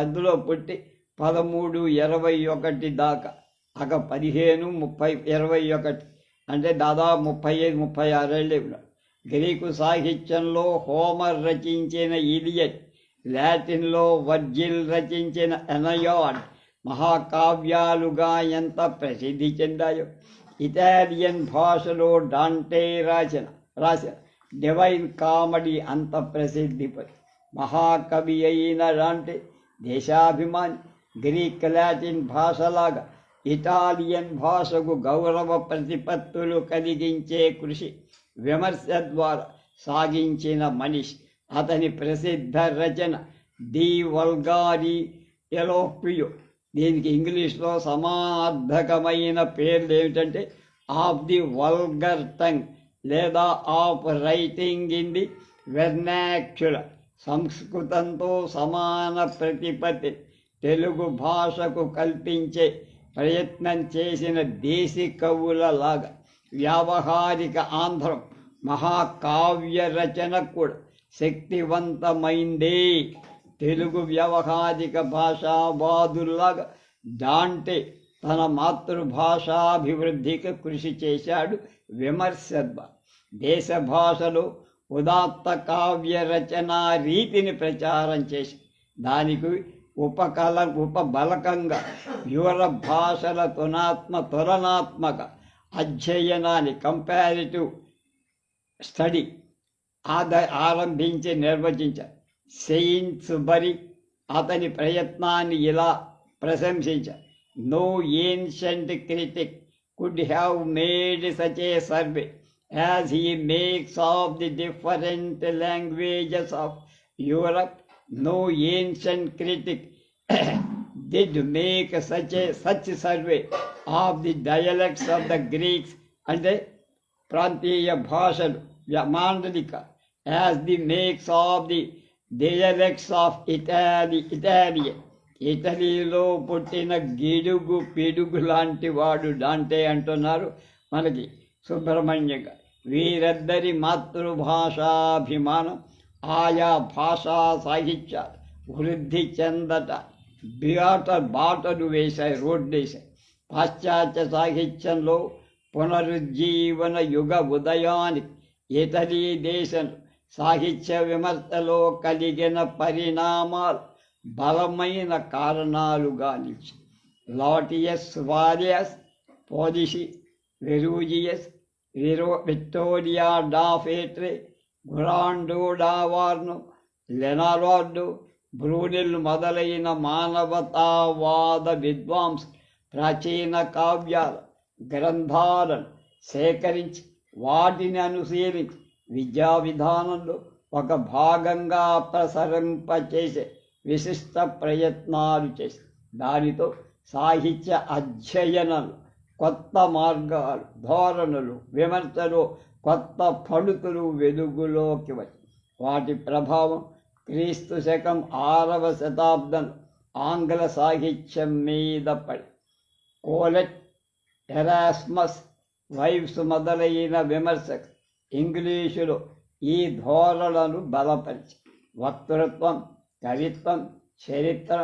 అందులో పుట్టి 1321 దాకా 15-30-21 అంటే దాదాపు 35-36 ఏళ్ళు. గ్రీకు సాహిత్యంలో హోమర్ రచించిన ఇలియడ్, లాటిన్లో వర్జిల్ రచించిన ఎనయాడ్ మహాకావ్యాలుగా ఎంత ప్రసిద్ధి చెందాయో, ఇటాలియన్ భాషలో డాంటే రాసిన డివైన్ కామెడీ అంత ప్రసిద్ధి పొంది. మహాకవి అయిన డాంటే దేశాభిమాని. గ్రీక్ లాటిన్ భాషలాగా ఇటాలియన్ భాషకు గౌరవ ప్రతిపత్తులు కలిగించే కృషి విమర్శ ద్వారా సాగించిన మనిషి. అతని ప్రసిద్ధ రచన ది వల్గారి ఎలోక్వియో. దీనికి ఇంగ్లీష్లో సమానార్థకమైన పేర్లు ఏమిటంటే ఆఫ్ ది వల్గర్ టంగ్ లేదా of writing in the vernacular. సంస్కృతంతో సమాన ప్రతిపత్తి తెలుగు భాషకు కల్పించే ప్రయత్నం చేసిన దేశీ కవుల లాగా వ్యావహారిక ఆంధ్రం మహాకావ్య రచన కూడా శక్తివంతమైందే. తెలుగు వ్యవహారిక భాషావాదుల్లాగా డాంటే తన మాతృభాషాభివృద్ధికి కృషి చేశాడు. విమర్శ దేశ భాషలో ఉదాత్త కావ్య రచనా రీతిని ప్రచారం చేసి దానికి ఉపబలకంగా యువర భాషల తులనాత్మక అధ్యయనాన్ని కంపారిటివ్ స్టడీ ఆరంభించి నిర్వచించారు. సెయిన్స్బరీ అతని ప్రయత్నాన్ని ఇలా ప్రశంసించారు: no ancient critic could have made such a survey as he makes of the different languages of Europe. No ancient critic did make such survey of the dialects of the Greeks and the ప్రాంతీయ భాషలు మాండలిక as the makes of the dialects of Italian. ఇటలీలో పుట్టిన గిడుగు పిడుగు లాంటి వాడు డాంటే అంటున్నారు మనకి సుబ్రహ్మణ్యం గారు. వీరిద్దరి మాతృభాషాభిమానం ఆయా భాషా సాహిత్యాలు వృద్ధి చెందట బాటలు వేశాయి, రోడ్డేశాయి. పాశ్చాత్య సాహిత్యంలో పునరుజ్జీవన యుగ ఉదయానికి ఇటలీ దేశం సాహిత్య విమర్శలో కలిగిన పరిణామాలు బలమైన కారణాలుగా నిలిచి లాటియస్ వారియస్, పోలిషి, వెరూజియస్, విక్టోరియా డా ఫేట్రే, గురాండో డావార్ను, లెనార్డో, బ్రూనెల్ మొదలైన మానవతావాద విద్వాంసు ప్రాచీన కావ్యాల గ్రంథాలను సేకరించి వాటిని అనుసరించి విద్యా విధానంలో ఒక భాగంగా ప్రసరింపచేసే విశిష్ట ప్రయత్నాలు చేసి దానితో సాహిత్య అధ్యయనాలు కొత్త మార్గాలు, ధోరణులు, విమర్శలు, కొత్త పడుతులు వెలుగులోకి వచ్చి వాటి ప్రభావం క్రీస్తు శకం 6వ శతాబ్దం ఆంగ్ల సాహిత్యం మీద పడి కోలెట్, ఎరాస్మస్, వైవ్స్ మొదలైన విమర్శకు ఇంగ్లీషులో ఈ ధోరణులను బలపరిచి వక్తృత్వం, కవిత్వం, చరిత్ర,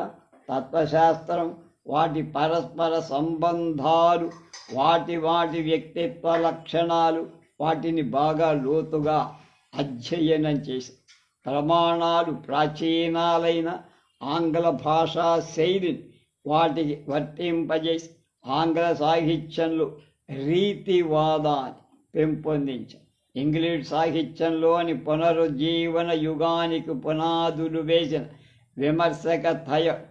తత్వశాస్త్రం, వాటి పరస్పర సంబంధాలు, వాటి వ్యక్తిత్వ లక్షణాలు, వాటిని బాగా లోతుగా అధ్యయనం చేసి ప్రమాణాలు ప్రాచీనాలైన ఆంగ్ల భాషా శైలిని వాటికి వర్తింపజేసి ఆంగ్ల సాహిత్యంలో రీతివాదాన్ని పెంపొందించారు. ఇంగ్లీష్ సాహిత్యంలోని పునరుజ్జీవన యుగానికి పునాదులు వేసిన విమర్శక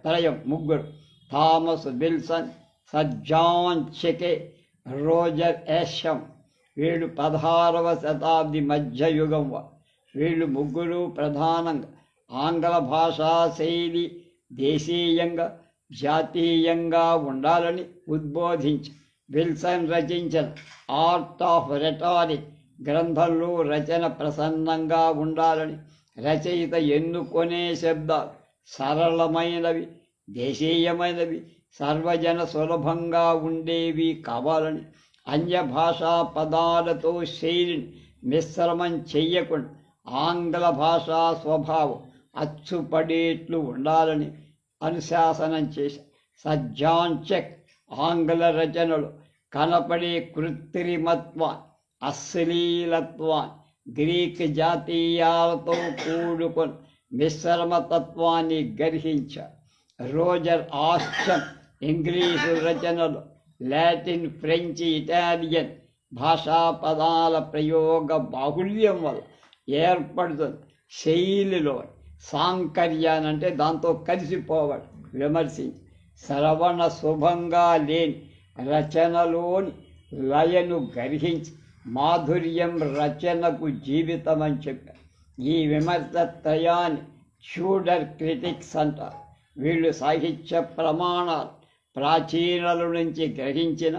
త్రయం ముగ్గురు: Thomas Wilson, Sir John Cheke, Roger Ascham. వీళ్ళు 16వ శతాబ్ది మధ్యయుగం వారు. వీళ్ళు ముగ్గురు ప్రధానంగా ఆంగ్ల భాషా శైలి దేశీయంగా, జాతీయంగా ఉండాలని ఉద్బోధించి విల్సన్ రచించిన ఆర్ట్ ఆఫ్ రెటారిక్ గ్రంథంలో రచన ప్రసన్నంగా ఉండాలని, రచయిత ఎన్నుకొనే శబ్దాలు సరళమైనవి, దేశీయమైనవి, సర్వజన సులభంగా ఉండేవి కావాలని, అన్య భాషా పదాలతో శైలిని మిశ్రమం చెయ్యకుండా ఆంగ్ల భాషా స్వభావం అచ్చుపడేట్లు ఉండాలని అనుశాసనం చేశారు. సర్ జాన్ చెక్ ఆంగ్ల రచనలు కనపడే కృత్రిమత్వాన్ని, అశ్లీలత్వాన్ని, గ్రీక్ జాతీయాలతో కూడుకొని మిశ్రమతత్వాన్ని గ్రహించారు. రోజర్ ఆస్టన్ ఇంగ్లీషు రచనలు లాటిన్, ఫ్రెంచ్, ఇటాలియన్ భాషా పదాల ప్రయోగ బాహుళ్యం వల్ల ఏర్పడుతుంది శైలిలో సాంకర్యాన్ని, అంటే దాంతో కలిసిపోవడం విమర్శించి శ్రవణ శుభంగా లేని రచనలోని లయను గ్రహించి మాధుర్యం రచనకు జీవితం అని చెప్పారు. ఈ విమర్శ త్రయాన్ని ట్యూడర్ క్రిటిక్స్ అంటారు. వీళ్ళు సాహిత్య ప్రమాణాలు ప్రాచీనల నుంచి గ్రహించిన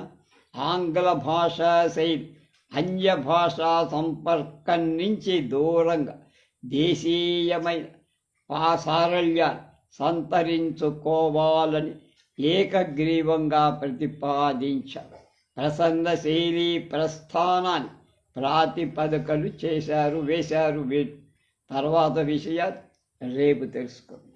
ఆంగ్ల భాషా శైలి అన్య భాషా సంపర్కం నుంచి దూరంగా దేశీయమైన సారళ్యాన్ని సంతరించుకోవాలని ఏకగ్రీవంగా ప్రతిపాదించారు. ప్రసన్న శైలి ప్రస్థానాన్ని ప్రాతిపదికలు వేశారు. తర్వాత విషయాలు రేపు తెలుసుకుందాం.